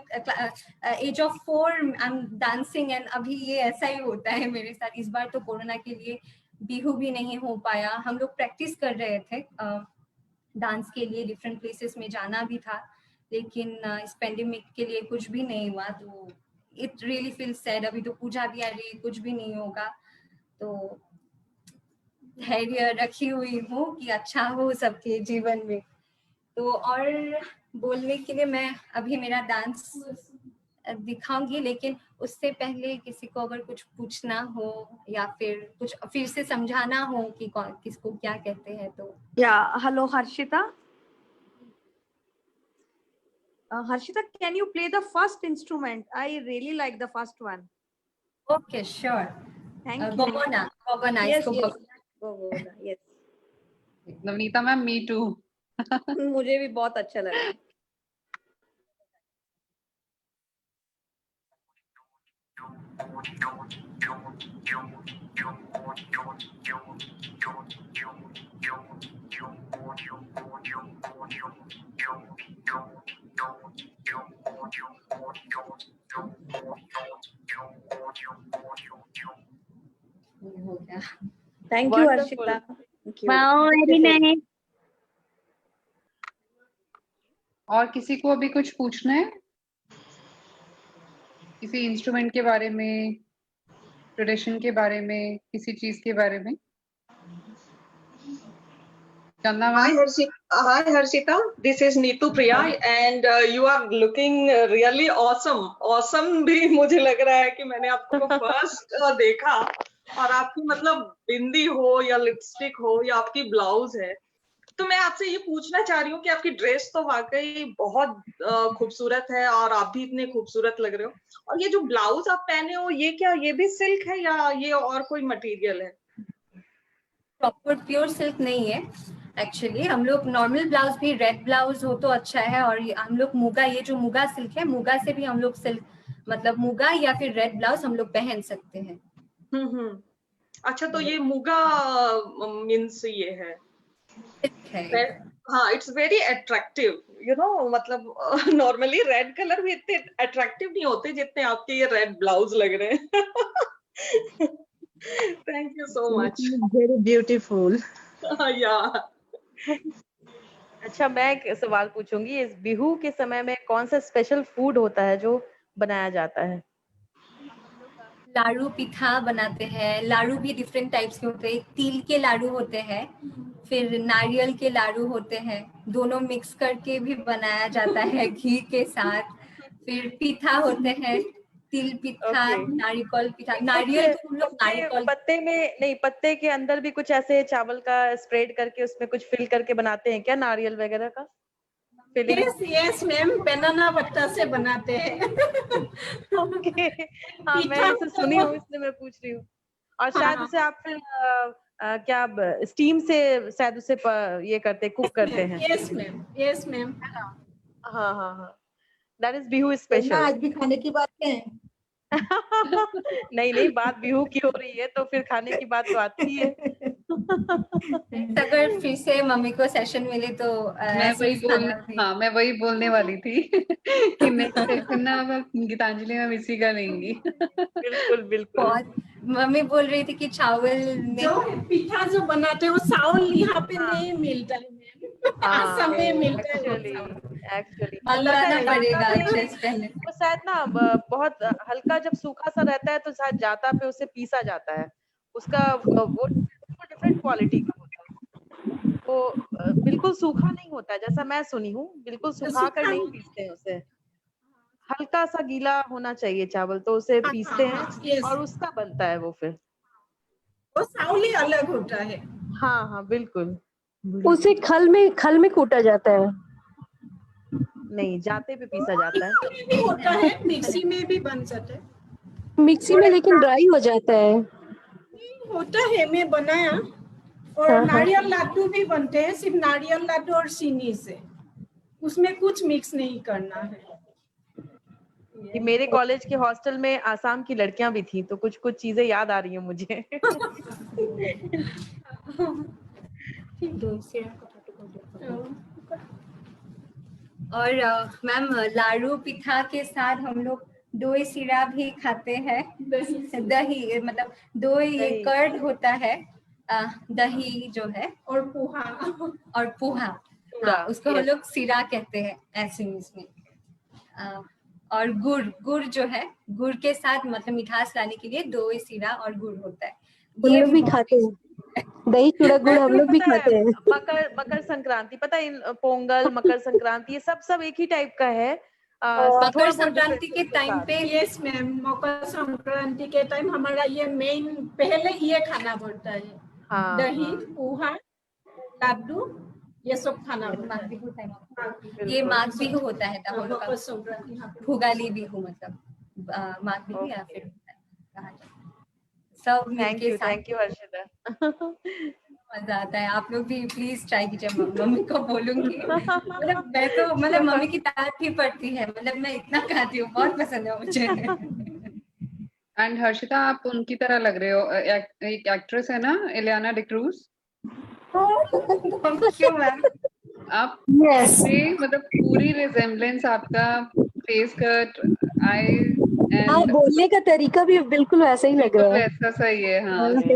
age of 4 I am dancing, and अभी ये ऐसा ही होता है मेरे साथ। इस बार तो कोरोना के लिए बिहू भी नहीं हो पाया, हम लोग प्रैक्टिस कर रहे थे डांस के लिए, डिफरेंट प्लेसेस में जाना भी था, लेकिन इस पेंडेमिक के लिए कुछ भी नहीं हुआ, तो इट रियली फील सैड। अभी तो पूजा भी आ रही है, कुछ भी नहीं होगा, तो धैर्य रखी हुई हूँ कि अच्छा हो सबके जीवन में। तो और बोलने के लिए मैं अभी मेरा डांस दिखाऊंगी, लेकिन उससे पहले किसी को अगर कुछ पूछना हो या फिर कुछ फिर से समझाना हो कि कौन किसको क्या कहते हैं तो। Yeah, hello Harshita. Harshita, can you play the first instrument? I really like the first one. Okay, sure. Thank you. Gogona, Yes, इसको yes. Gogona, yes. Navneeta ma'am, me too. मुझे भी बहुत अच्छा लगा। हो गया। Thank you, Wonderful. Harshita. Thank you. Wow, very nice. और किसी को अभी कुछ पूछना है किसी इंस्ट्रूमेंट के बारे में, ट्रेडिशन के बारे में, किसी चीज के बारे में? चंदा Hi ma'am. Harshita, this is Neetu Priya and you are looking really awesome. Awesome भी मुझे लग रहा है कि मैंने आपको फर्स्ट देखा, और आपकी मतलब बिंदी हो या लिपस्टिक हो या आपकी ब्लाउज है, तो मैं आपसे ये पूछना चाह रही हूँ कि आपकी ड्रेस तो वाकई बहुत खूबसूरत है और आप भी इतने खूबसूरत लग रहे हो, और ये जो ब्लाउज आप पहने हो ये क्या, ये भी सिल्क है या ये और कोई मटेरियल है? प्रॉपर प्योर सिल्क नहीं है एक्चुअली, हम लोग नॉर्मल ब्लाउज भी रेड ब्लाउज हो तो अच्छा है, और हम लोग मुगा, ये जो मुगा सिल्क है, मुगा से भी हम लोग सिल्क मतलब मुगा या फिर रेड ब्लाउज हम लोग पहन सकते हैं। अच्छा, तो ये मुगा मीन्स ये है, हाँ, it's very attractive, you know, मतलब नॉर्मली रेड कलर भी इतने अट्रैक्टिव नहीं होते जितने आपके ये रेड ब्लाउज लग रहे हैं। Thank you so much. Very beautiful. या अच्छा, मैं एक सवाल पूछूंगी, इस बिहू के समय में कौन सा स्पेशल फूड होता है जो बनाया जाता है? लाड़ू पिठा बनाते हैं, लाड़ू भी डिफरेंट टाइप्स के होते हैं, तिल के लाड़ू होते हैं, फिर नारियल के लाड़ू होते हैं, दोनों मिक्स करके भी बनाया जाता है घी के साथ, फिर पीठा होते हैं, तिल पीठा, Okay. नारियल पीठा। नारियल को हम लोग नारियल पत्ते में नहीं, पत्ते के अंदर भी कुछ ऐसे चावल का स्प्रेड करके उसमें कुछ फिल करके बनाते हैं क्या, नारियल वगैरह का फिलिंग? यस यस मैम, बनाना पत्ता से बनाते हैं। ओके, हाँ मैं पीठा इसे सुनी हूँ इसलिए मैं पूछ रही हूँ। और शायद हाँ। उसे आप फिर क्या स्टीम से शायद उसे ये करते, कुक करते हैं। Yes ma'am, yes ma'am. हाँ हाँ हाँ, दैट इज बिहू स्पेशल। आज भी खाने की बात है। नहीं नहीं, बात बिहू की हो रही है तो फिर खाने की बात तो आती है। अगर फिर से मम्मी को सेशन मिले तो मैं वही बोलने वाली थी कि नेक्स्ट सेशन ना अब गीतांजलि मैम इसी का लेंगी। बिल्कुल बिल्कुल। बहुत मम्मी बोल रही थी कि चावल में जो पीठा जो बनाते हैं वो चावल यहाँ पे नहीं मिलता है मैम, आसाम में मिलता है वो चावल। एक्चुअली मंगवाना पड़ेगा अच्छे पहले। वो शायद ना बहुत हल्का जब सूखा सा रहता है तो शायद जाता पे उसे पीसा जाता है, उसका वो डिफरेंट क्वालिटी का होता है। वो बिल्कुल सूखा नहीं होता है, जैसा मैं सुनी हूँ, बिल्कुल सुखा कर नहीं पीसते हैं उसे, हल्का सा गीला होना चाहिए चावल, तो उसे पीसते हैं यस, और उसका बनता है वो फिर। वो चावल ही अलग होता है। हाँ हाँ बिल्कुल। उसे खल में कूटा जाता है। नहीं, जाते पे पीसा जाता है। मिक्सी में भी होता है, मिक्सी में भी बन जाता है। मिक्सी में लेकिन ड्राई हो जाता है। होता है, मैं बनाया। और हाँ, हाँ। नारियल लड्डू भी बनते हैं, सिर्फ नारियल लड्डू और चीनी से, उसमें कुछ मिक्स नहीं करना है। कि मेरे कॉलेज के हॉस्टल में आसाम की लड़कियां भी थी, तो कुछ कुछ चीजें याद आ रही हैं मुझे। और मैम लाड़ू पिठा के साथ हम लोग दही सीरा भी खाते हैं। दही मतलब दही दही। कर्ड होता है, दही जो है और पोहा। चूड़ा, हाँ, उसको हम yes. लोग सीरा कहते हैं ऐसे में। और गुड़ जो है, गुड़ के साथ मतलब मिठास लाने के लिए दही सीरा और गुड़ होता है। हम लोग भी बहुत खाते हैं, दही चूड़ा गुड़ हम लोग भी पता है, खाते हैं। मकर संक्रांति पता है, पोंगल, मकर संक्रांति, ये सब एक ही टाइप का है। मकर संक्रांति के टाइम पे यस मैम, मकर संक्रांति के टाइम हमारा ये मेन पहले ये खाना बनता है। हाँ, दही, हाँ। पोहा, लड्डू, ये सब खाना बनता है। ये माघ बिहू होता है तब मकर संक्रांति यहाँ पे। भोगाली बिहू मतलब माघ बिहू या फिर कहा जाता है। सब मिलके साथ थैंक यू हर्षिता। मजा आता है। आप लोग भी प्लीज ट्राई कीजिए, मम्मी को बोलूंगी। मतलब मैं तो मतलब मम्मी की तारीफ ही पड़ती है, मतलब मैं इतना खाती हूँ, बहुत पसंद है मुझे। एंड हर्षिता आप उनकी तरह लग रहे हो, एक एक्ट्रेस है ना, इलियाना डिक्रूज। क्यों मैम? आप Yes. मतलब पूरी रिजेम्बलेंस आपका, फेस कट, आई हाँ, एंड बोलने का तरीका भी बिल्कुल वैसा ही लग बिल्कुल रहा है। वैसा सही है। हाँ, मैं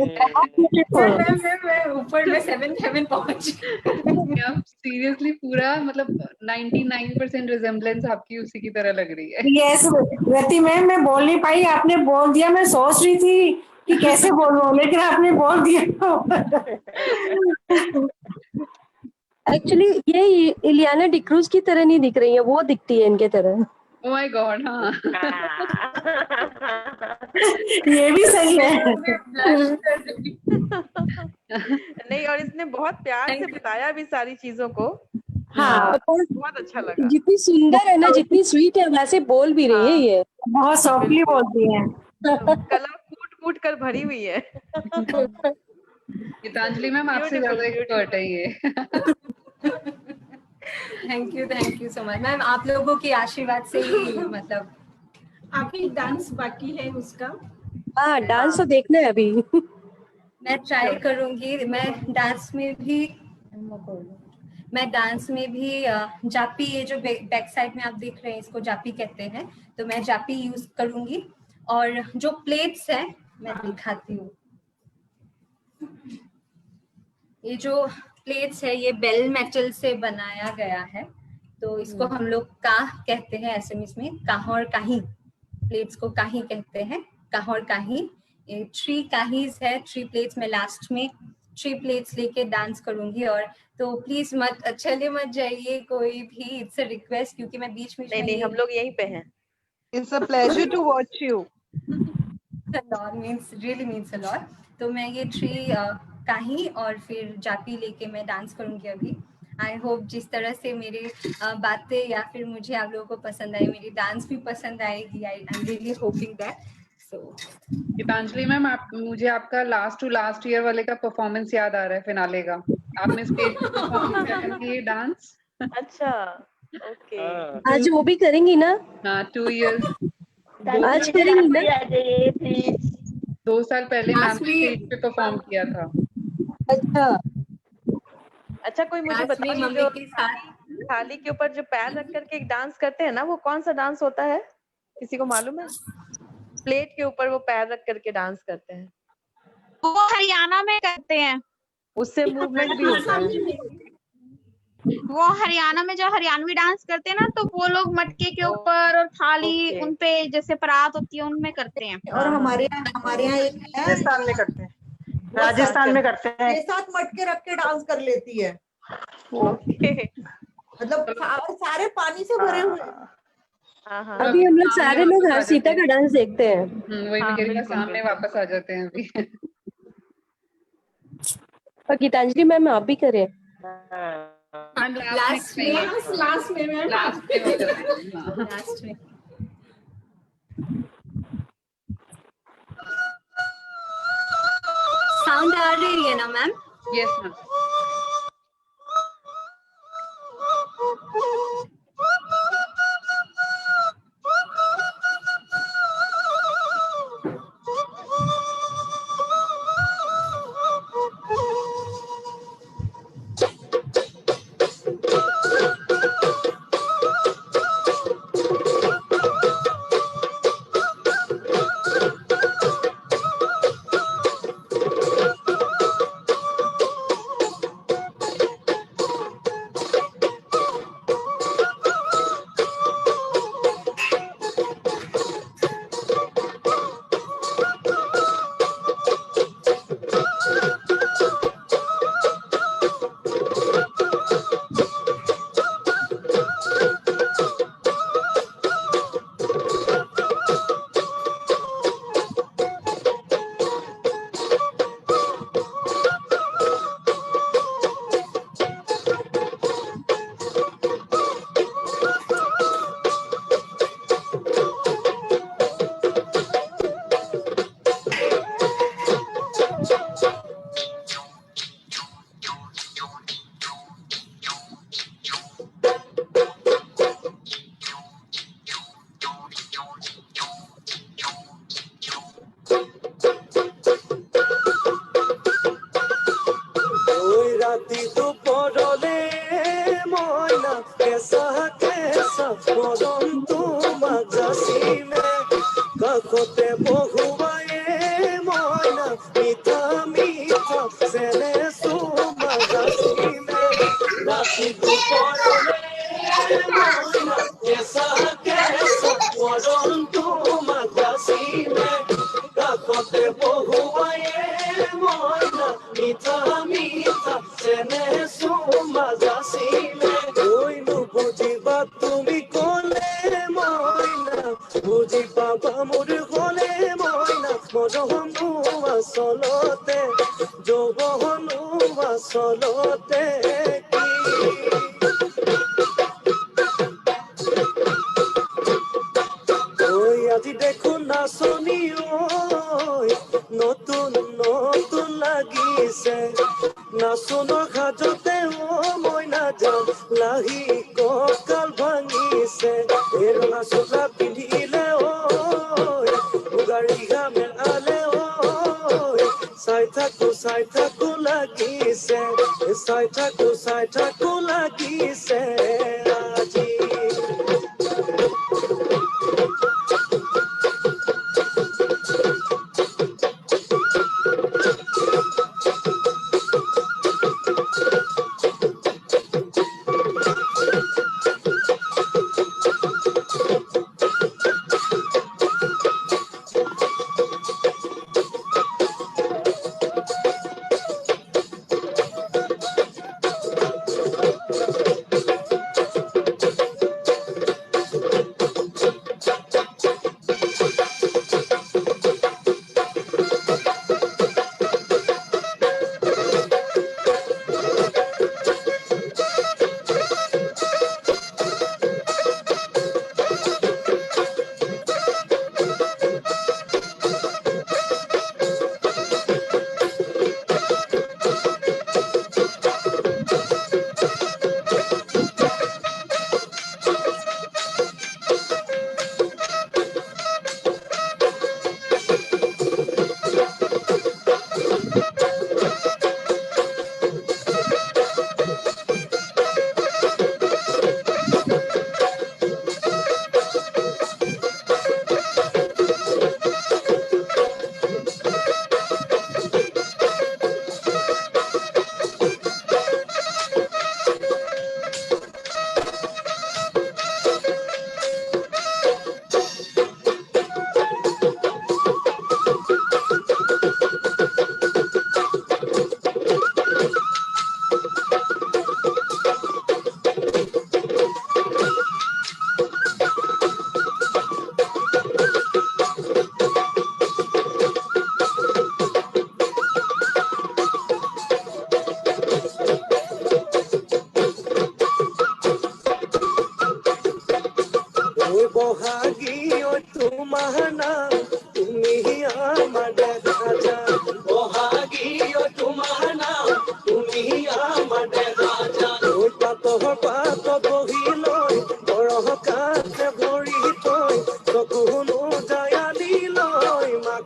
ऊपर में 7th हेवन पहुंच गई। आप सीरियसली पूरा मतलब 99% रिजेम्बलेंस आपकी उसी की तरह लग रही है। यस रति मैम, मैं बोल नहीं पाई, आपने बोल दिया। मैं सोच रही थी कि कैसे बोलूं, लेकिन आपने बोल दिया। एक्चुअली ये इलियाना डिक्रूज की तरह नहीं दिख रही है, वो दिखती है इनके तरह। ओह माय गॉड, हाँ। ये भी सही है। नहीं, और इसने बहुत प्यार से बताया भी सारी चीजों को। हाँ, बहुत अच्छा लगा। जितनी सुंदर है ना, जितनी स्वीट है, वैसे बोल भी रही है ये। बहुत सॉफ्टली बोलती है। कला कूट कूट कर भरी हुई है। गीतांजलि मैम आपसे ज्यादा एक्सपर्ट है ये। Thank you so much ma'am. आप लोगों के आशीर्वाद से ही मतलब अभी डांस बाकी है उसका। हाँ, डांस तो देखना है अभी। मैं ट्राई करूंगी। मैं डांस में भी जापी, ये जो बैक साइड में आप देख रहे हैं इसको जापी कहते हैं, तो मैं जापी यूज करूंगी। और जो प्लेट्स है मैं दिखाती हूँ। ये जो प्लेट्स है ये बेल मेटल से बनाया गया है, तो इसको हम लोग काह कहते हैं एसएमएस में, काह और काही। प्लेट्स को काही कहते हैं, काह और काही। ये 3 काहीज है, 3 प्लेट्स। मैं लास्ट में 3 प्लेट्स लेके डांस करूंगी। और तो प्लीज चले मत जाइए कोई भी, इट्स अ रिक्वेस्ट, क्योंकि मैं बीच में नहीं, हम लोग यहीं पे हैं। It's a pleasure to watch you. a lot, really means a lot. तो मैं ये 3 काही और फिर जापी लेके मैं डांस करूंगी अभी. आई होप जिस तरह से मेरे बातें या फिर मुझे आप लोगों को पसंद आई, मेरी डांस भी पसंद आएगी. I am really hoping that. So Gitanjali ma'am, मुझे आपका लास्ट टू लास्ट ईयर वाले का परफॉर्मेंस याद आ रहा है फिनाले का. आपने स्टेज पे परफॉर्म किया था ये डांस. अच्छा, ओके. आज वो भी करेंगी ना? हाँ, 2 years. आज करेंगी ना? 2 साल पहले मैम ने स्टेज पे परफॉर्म किया था. अच्छा, कोई मुझे बताइए, मम्मी जो के साथ थाली के ऊपर जो पैर रख करके एक डांस करते हैं ना, वो कौन सा डांस होता है? किसी को मालूम है? प्लेट के ऊपर वो पैर रख करके डांस करते हैं. वो हरियाणा में करते हैं. उससे मूवमेंट भी होता है. वो हरियाणा में जो हरियाणवी डांस करते हैं ना, तो वो लोग मटके के ऊपर और थाली Okay. उनपे जैसे परात होती है उनमें करते हैं. और हमारे यहाँ एक है, राजस्थान में करते हैं. राजस्थान में करते हैं. 6-7 मटके रख के डांस कर लेती है. ओके. मतलब सारे पानी से भरे हुए. हाँ हाँ. अभी हम लोग सारे लोग हर्षिता का डांस देखते हैं. वही मैं कह रही हूँ, सामने वापस आ जाते हैं अभी. और गीतांजलि मैम आप भी करें. लास्ट में मैं लास्ट में हो जाते हैं. हाँ. लास्ट में साउंड आ रही है ना मैम? Yes ma'am.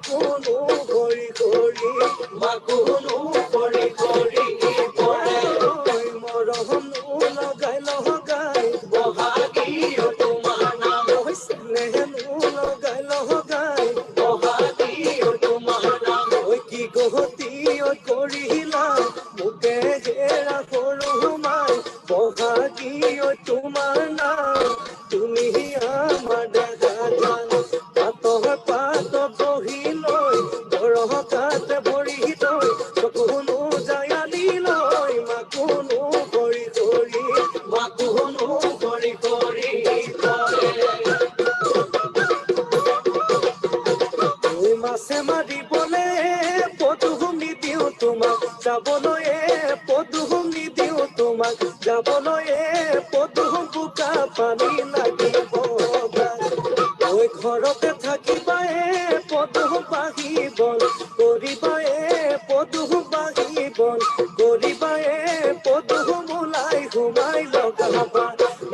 মাকুনু কৰি কৰি মাকুনু কৰি কৰি মৰমনো লগাই লগাই বহাগী তোমাৰ নাম স্নেহনো লগাই লগাই বহাগী তোমাৰ নাম কি গতি কৰিলা মোকে ঘেৰা সৰু মাই বহাগী তোমাৰ নাম তুমি আমাৰ দেখা জান পাতৰ পাত বহি লৈ বৰকাত ভৰি লৈ চকুনো জায়ালি লৈ মাকুনো কৰি কৰি মাকুনো কৰি কৰি মাছে মাৰিবলে পদুম নিদিওঁ তোমাক যাবলৈ পদুম নিদিওঁ তোমাক যাবলৈ পদুম বোকা পানী লাগিব ঐ ঘৰতে থাকিবা পদুম বাঢ়িব কৰিবা পদুম বাঢ়িব কৰিবা পদুম ওলাই সোমাই লগাবা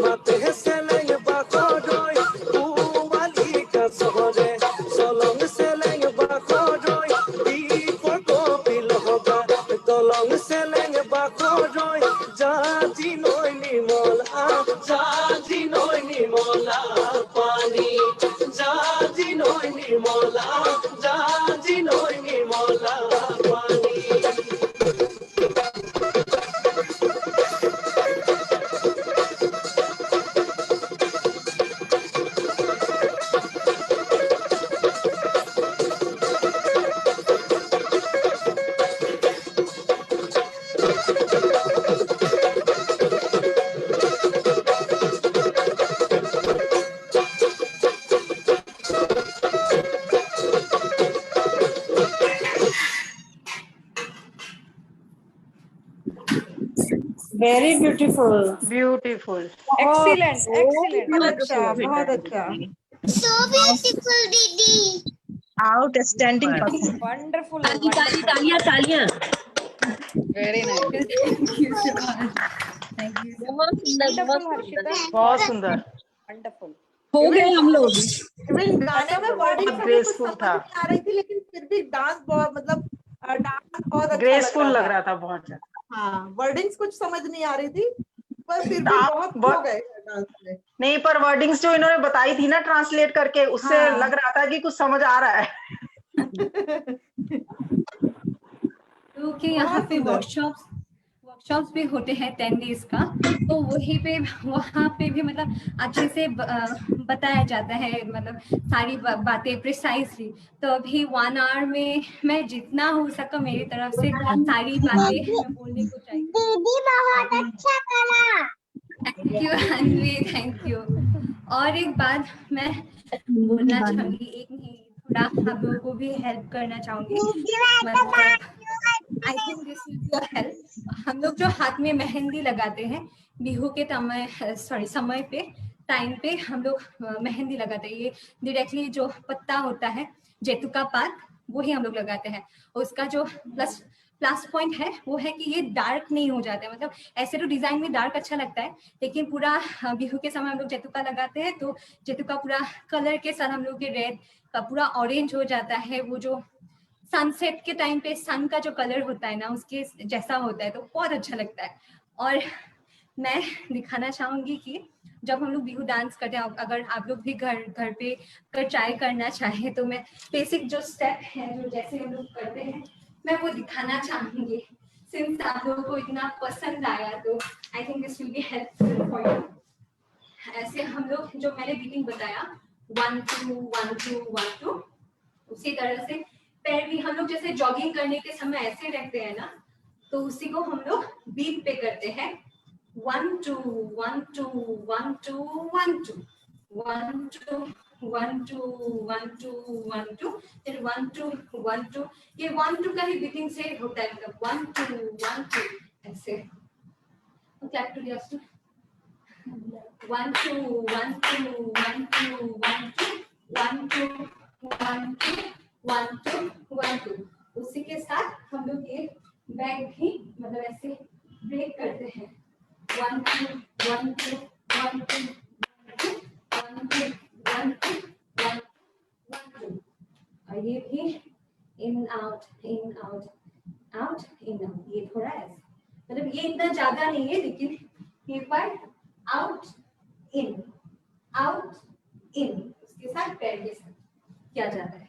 মাতে চেলেং বাখৰৈ পোৱালি কাছৰে চলং চেলেং বাখৰৈ দীপৰ কপিল হবা দলং চেলেং বাখৰৈ জাতি নৈ নিমল জাতি নৈ নিমলা পানী জাতি নৈ নিমলা জাতি নৈ নিমলা পানী very beautiful beautiful Excellent, excellent. बहुत अच्छा बहुत अच्छा So beautiful, Didi. Outstanding performance. Wonderful. तालियां तालियां very nice Thank you so much. Thank you so much. Wonderful, Harshita. बहुत सुंदर Wonderful. हो गए हम लोग इवन गाने में वर्डिंग बहुत हमें कुछ graceful समझ था। नहीं आ रही थी लेकिन फिर भी डांस बहुत मतलब डांस बहुत अच्छा ग्रेसफुल लग रहा था बहुत ज्यादा हाँ वर्डिंग्स कुछ समझ नहीं आ रही थी पर फिर भी आप बहुत ब- खो गए डांस में नहीं पर वर्डिंग्स जो इन्होंने बताई थी ना ट्रांसलेट करके उससे हाँ। लग रहा था कि कुछ समझ आ रहा है क्योंकि यहाँ पे वर्कशॉप्स भी होते हैं 10 डेज का तो वहीं पे वहाँ पे भी मतलब अच्छे से बताया जाता है मतलब सारी बातें प्रिसाइजली तो अभी 1 आवर में मैं जितना हो सका मेरी तरफ से सारी बातें मैं बोलने को चाहिए दीदी बहुत अच्छा करा. Thank you Anvi thank you और एक बात मैं बोलना चाहूंगी एक नहीं थोड़ा आप लोगों को भी हेल्प करना चाहूंगी मतलब I think this will be help हम लोग जो हाथ में मेहंदी लगाते हैं बिहू के समय पे टाइम पे हम लोग मेहंदी लगाते हैं ये डायरेक्टली जो पत्ता होता है जेतुका पात वो ही हम लोग लगाते हैं और उसका जो प्लस पॉइंट है वो है कि ये डार्क नहीं हो जाता है मतलब ऐसे तो डिजाइन में डार्क अच्छा लगता है लेकिन पूरा बिहू के समय हम लोग जेतुका लगाते हैं तो जेतुका पूरा कलर के साथ हम लोग के रेड का पूरा ऑरेंज हो जाता है वो जो सनसेट के टाइम पे सन का जो कलर होता है ना उसके जैसा होता है तो बहुत अच्छा लगता है और मैं दिखाना चाहूंगी कि जब हम लोग बिहू डांस करते हैं अगर आप लोग भी घर पे ट्राई करना चाहे तो मैं बेसिक जो स्टेप है जो जैसे हम लोग करते हैं मैं वो दिखाना चाहूंगी सिंस आप लोगों को इतना पसंद आया तो I think this will be helpful for you ऐसे हम लोग जो मैंने बीटिंग बताया 1 2 1 2 1 2 उसी तरह से पैर भी हम लोग जैसे जॉगिंग करने के समय ऐसे रखते हैं ना तो उसी को हम लोग बीट पे करते हैं 1 2 1 2 1 2 1 2 1 2 1 2 1 2 1 2 फिर 1 2 1 2 ये 1 2 का ही बीटिंग से होता है मतलब 1 2 1 2 ऐसे क्लैप टू यस 1 2 1 2 1 2 1 2 1 2 1 2 1 2 1 2 उसी के साथ हम लोग ये बैग भी मतलब ऐसे ब्रेक करते हैं 1 2 1 2 1 2 1 2 1 2 1 2 1 2 और ये भी in out in out out in out, ये थोड़ा ऐसे, मतलब ये इतना ज्यादा नहीं है, लेकिन एक बार आउट इन उसके साथ पैर के साथ किया जाता है।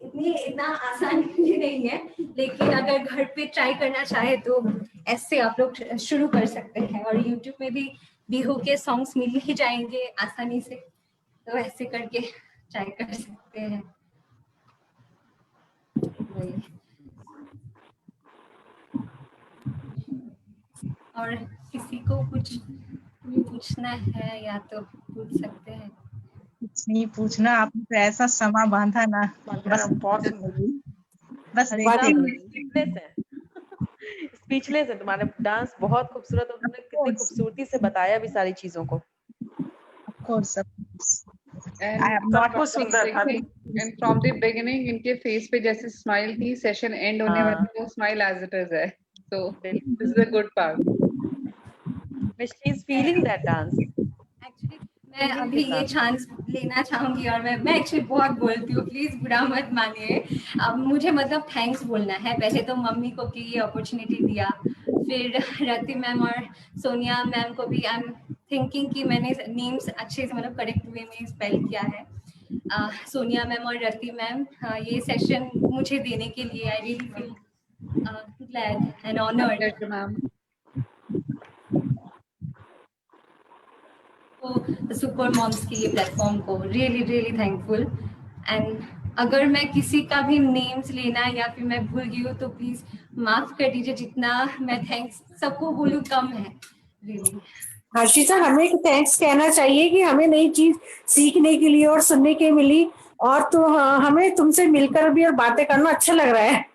इतना आसान भी नहीं है, लेकिन अगर घर पे ट्राई करना चाहे तो ऐसे आप लोग शुरू कर सकते हैं। और YouTube में भी बिहू के सॉन्ग्स मिल ही जाएंगे आसानी से, तो ऐसे करके ट्राई कर सकते हैं। और किसी को कुछ पूछना है या तो पूछ सकते हैं। कुछ नहीं पूछना, आपने तो ऐसा समा बांधा ना, बस स्पीचलेस है। तुम्हारा डांस बहुत खूबसूरत और तुमने कितनी खूबसूरती से बताया भी सारी चीजों को। And from the beginning इनके फेस पे जैसे स्माइल थी, सेशन एंड होने वाला है, वो स्माइल एज इट इज है, so this is a good part. She is feeling that dance. मैं अभी ये चांस लेना चाहूंगी, और मैं एक्चुअली बहुत बोलती हूँ, प्लीज बुरा मत मानिए। अब मुझे मतलब थैंक्स बोलना है, पहले तो मम्मी को कि ये अपॉर्चुनिटी दिया, फिर रति मैम और सोनिया मैम को भी। आई एम थिंकिंग कि मैंने नेम्स अच्छे से मतलब करेक्ट वे में स्पेल किया है। सोनिया मैम और रति मैम, ये सेशन मुझे देने के लिए I really feel glad and honoured ma'am. Super moms की ये प्लेटफॉर्म को रियली थैंकफुल। एंड अगर मैं किसी का भी नेम्स लेना या फिर मैं भूल गई हूँ तो प्लीज माफ कर दीजिए, जितना मैं थैंक्स सबको बोलूँ कम है रियली। हर्षिता, हमें थैंक्स कहना चाहिए कि हमें नई चीज सीखने के लिए और सुनने के मिली, और तो हमें तुमसे मिलकर भी और बातें करना अच्छा लग रहा है।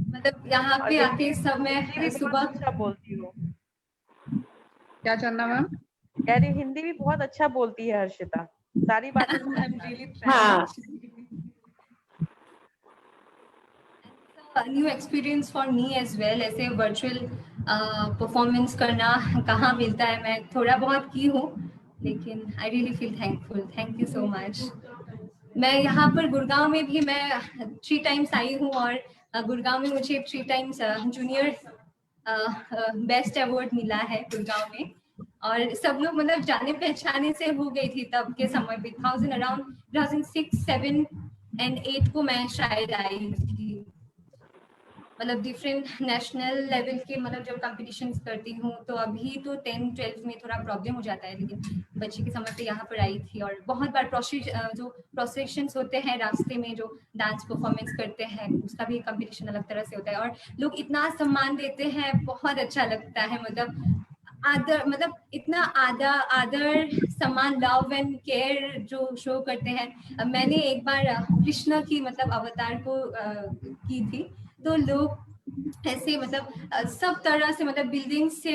मतलब यहाँ पे आके सब मैं सुबह अच्छा बोलती हूँ। क्या चलना मैम? कह रही हिंदी भी बहुत अच्छा बोलती है हर्षिता, सारी बातें new experience for me as well. ऐसे वर्चुअल परफॉर्मेंस करना कहाँ मिलता है, मैं थोड़ा बहुत की हूँ, लेकिन आई really feel thankful. Thank you so much. मैं यहाँ पर गुड़गांव में भी मैं 3 टाइम्स आई हूँ, और गुड़गांव में मुझे 3 टाइम्स जूनियर बेस्ट अवार्ड मिला है गुड़गांव में। और सब लोग मतलब जाने पहचाने से हो गई थी तब के समय पे, अराउंड 2006, 7 and 8 को मैं शायद आई थी। मतलब डिफरेंट नेशनल लेवल के मतलब जब कंपटीशंस करती हूँ, तो अभी तो 10, 12 में थोड़ा प्रॉब्लम हो जाता है, लेकिन बच्चे के समय पे यहाँ पर आई थी। और बहुत बार जो प्रोसेशंस होते हैं रास्ते में, जो डांस परफॉर्मेंस करते हैं, उसका भी कंपटीशन अलग तरह से होता है, और लोग इतना सम्मान देते हैं, बहुत अच्छा लगता है। मतलब आदर, मतलब इतना आदर सम्मान, लव एंड केयर जो शो करते हैं। मैंने एक बार कृष्णा की मतलब अवतार को की थी, तो लोग ऐसे मतलब सब तरह से मतलब बिल्डिंग से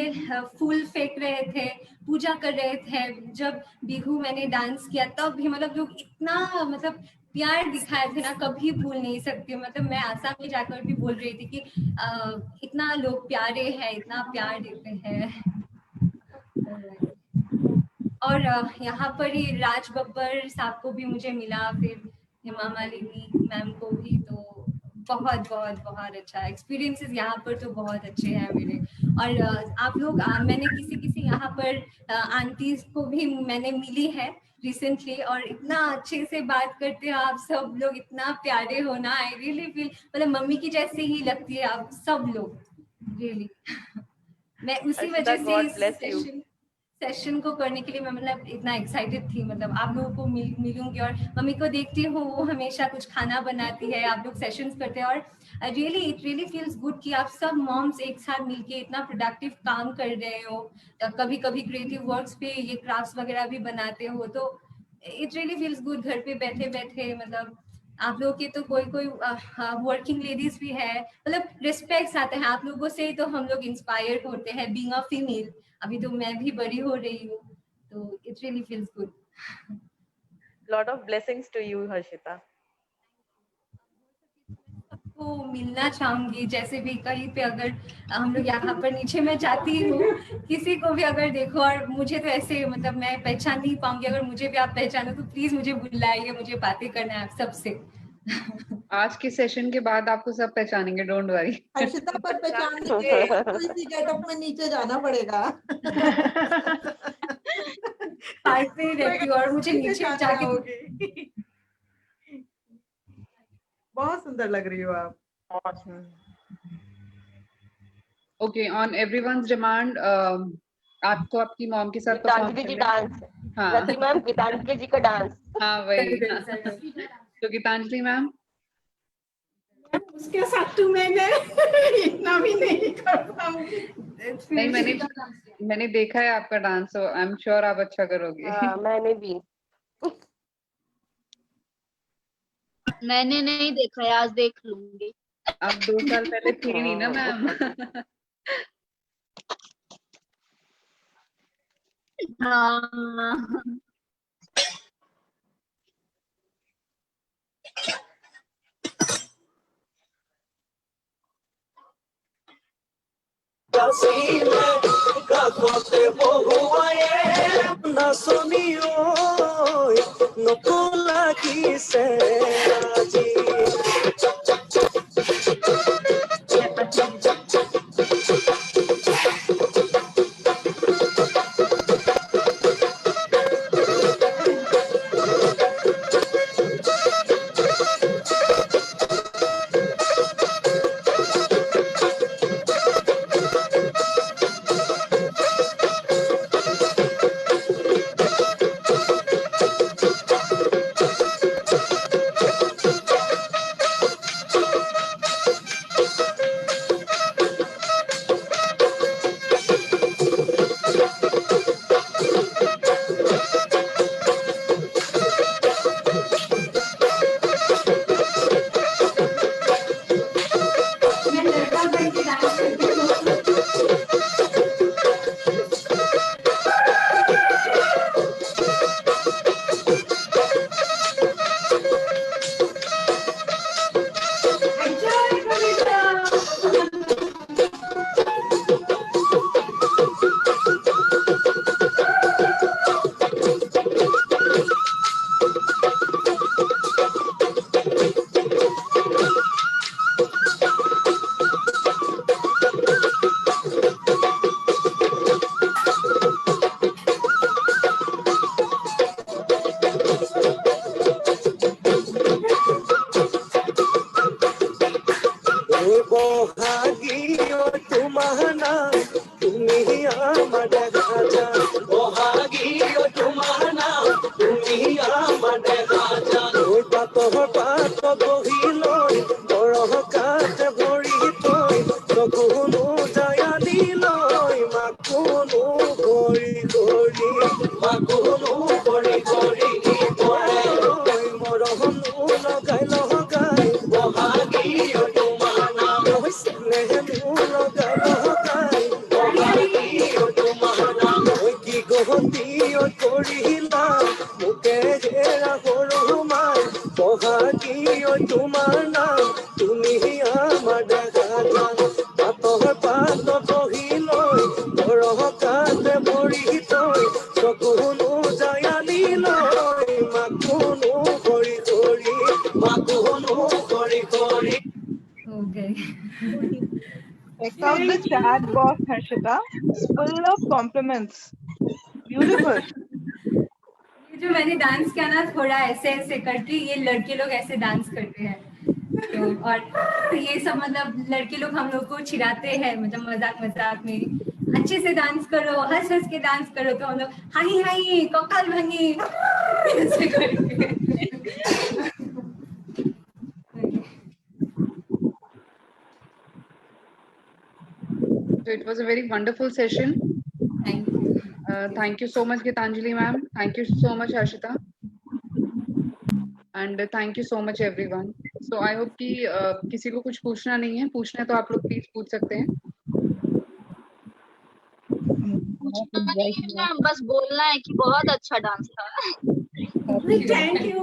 फूल फेंक रहे थे, पूजा कर रहे थे। जब बिहू मैंने डांस किया तब भी मतलब लोग इतना मतलब प्यार दिखाए थे ना, कभी भूल नहीं सकती। मतलब मैं आसाम में जाकर भी बोल रही थी कि इतना लोग प्यारे हैं, इतना प्यार देते हैं। और यहाँ पर ही राज बब्बर साहब को भी मुझे मिला, फिर हेमा मालिनी मैम को भी। तो बहुत अच्छा एक्सपीरियंसेस यहाँ पर तो बहुत अच्छे हैं मेरे। और आप लोग मैंने किसी यहाँ पर आंटीज को भी मैंने मिली है रिसेंटली, और इतना अच्छे से बात करते हो आप सब लोग, इतना प्यारे हो ना। आई रियली फील मतलब मम्मी की जैसे ही लगती है आप सब लोग रियली। मैं उसी वजह से इस सेशन को करने के लिए मैं मतलब इतना एक्साइटेड थी। मतलब आप लोगों को मिलूंगी, और मम्मी को देखती हूँ, वो हमेशा कुछ खाना बनाती है, आप लोग सेशंस करते हैं, और इट रियली फील्स गुड कि आप सब मॉम्स एक साथ मिलके इतना प्रोडक्टिव काम कर रहे हो। कभी क्रिएटिव वर्क्स पे ये क्राफ्ट्स वगैरह भी बनाते हो, तो इट रियली फील्स गुड। घर पे बैठे मतलब आप लोग के तो कोई वर्किंग लेडीज भी है, मतलब रिस्पेक्ट आते हैं आप लोगों से, तो हम लोग इंस्पायर होते हैं बीइंग अ फीमेल। अभी तो मैं भी बड़ी हो रही हूँ, तो it really feels good. Lot of blessings to you Harshita. को मिलना चाहूंगी, जैसे भी कहीं पे अगर हम लोग यहाँ पर नीचे मैं जाती हूँ, किसी को भी अगर देखो और मुझे तो ऐसे मतलब मैं पहचान नहीं पाऊंगी, अगर मुझे भी आप पहचानो तो प्लीज मुझे बुलाइए, मुझे बातें करना है आप सबसे। आज के सेशन के बाद आपको सब पहचानेंगे, डोंट वरी। हर्षिता पर पहचानने के लिए तो इसी गेटअप में नीचे जाना पड़ेगा। पार्क पे ही रहती हूँ और मुझे नीचे जाके बहुत सुंदर लग रही हो आप। ओके, ऑन एवरीवन्स डिमांड आपको आपकी मॉम के साथ परफॉर्म गीतांजलि जी डांस, हाँ रति मैम गीतांजलि जी का डांस। हाँ वही तो गीतांजलि मैम उसके साथ तो मैंने इतना भी नहीं कर पाऊंगी। नहीं, मैंने देखा है आपका dance, so I am sure आप अच्छा करोगे। मैंने भी मैंने नहीं देखा है, आज देख लूंगी। आप 2 साल पहले थी नहीं ना मैम। हाँ না শুনিও নকল লাগিছে আজি Check out the chat box, Harshita. It's full of compliments. Beautiful. ये जो मैंने डांस किया ना थोड़ा ऐसे ऐसे करके, ये लड़के लोग ऐसे डांस करते हैं तो, और ये सब मतलब लड़के लोग हम लोग को चिढ़ाते हैं, मतलब मजाक मजाक में, अच्छे से डांस करो, हंस हंस के डांस करो, तो हम लोग हाई हाई ककाल भांगी ऐसे करके। So it was a very wonderful session. Thank you so much Gitanjali ma'am. Thank you so much Harshita. And thank you so much everyone. So I hope कि किसी को कुछ पूछना नहीं है, पूछना है तो आप लोग प्लीज पूछ सकते हैं। बस बोलना है कि बहुत अच्छा डांस था। Thank you.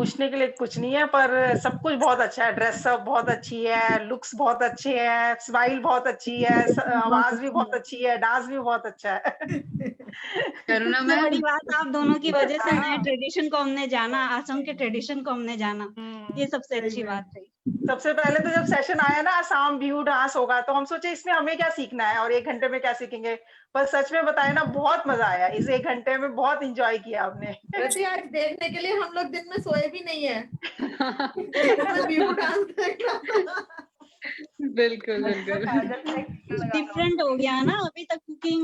पूछने के लिए कुछ नहीं है, पर सब कुछ बहुत अच्छा है। ड्रेसअप बहुत अच्छी है, लुक्स बहुत अच्छे हैं, स्माइल बहुत अच्छी है, आवाज भी बहुत अच्छी है, डांस भी बहुत अच्छा है। करुणा सबसे मैम बड़ी बात आप दोनों की वजह से नए ट्रेडिशन को हमने जाना, असम के ट्रेडिशन को हमने जाना, ये सबसे अच्छी बात रही। सबसे पहले तो जब सेशन आया ना असम बिहू डांस होगा, तो हम सोचे इसमें हमें क्या सीखना है और 1 घंटे में क्या सीखेंगे, पर सच में बताया ना बहुत मजा आया। इस 1 घंटे में बहुत एंजॉय किया हमने। वैसे आज देखने के लिए हम लोग दिन में सोए भी नहीं है। बिहू डांस देखना। बिल्कुल बिल्कुल डिफरेंट हो गया ना, अभी तक कुकिंग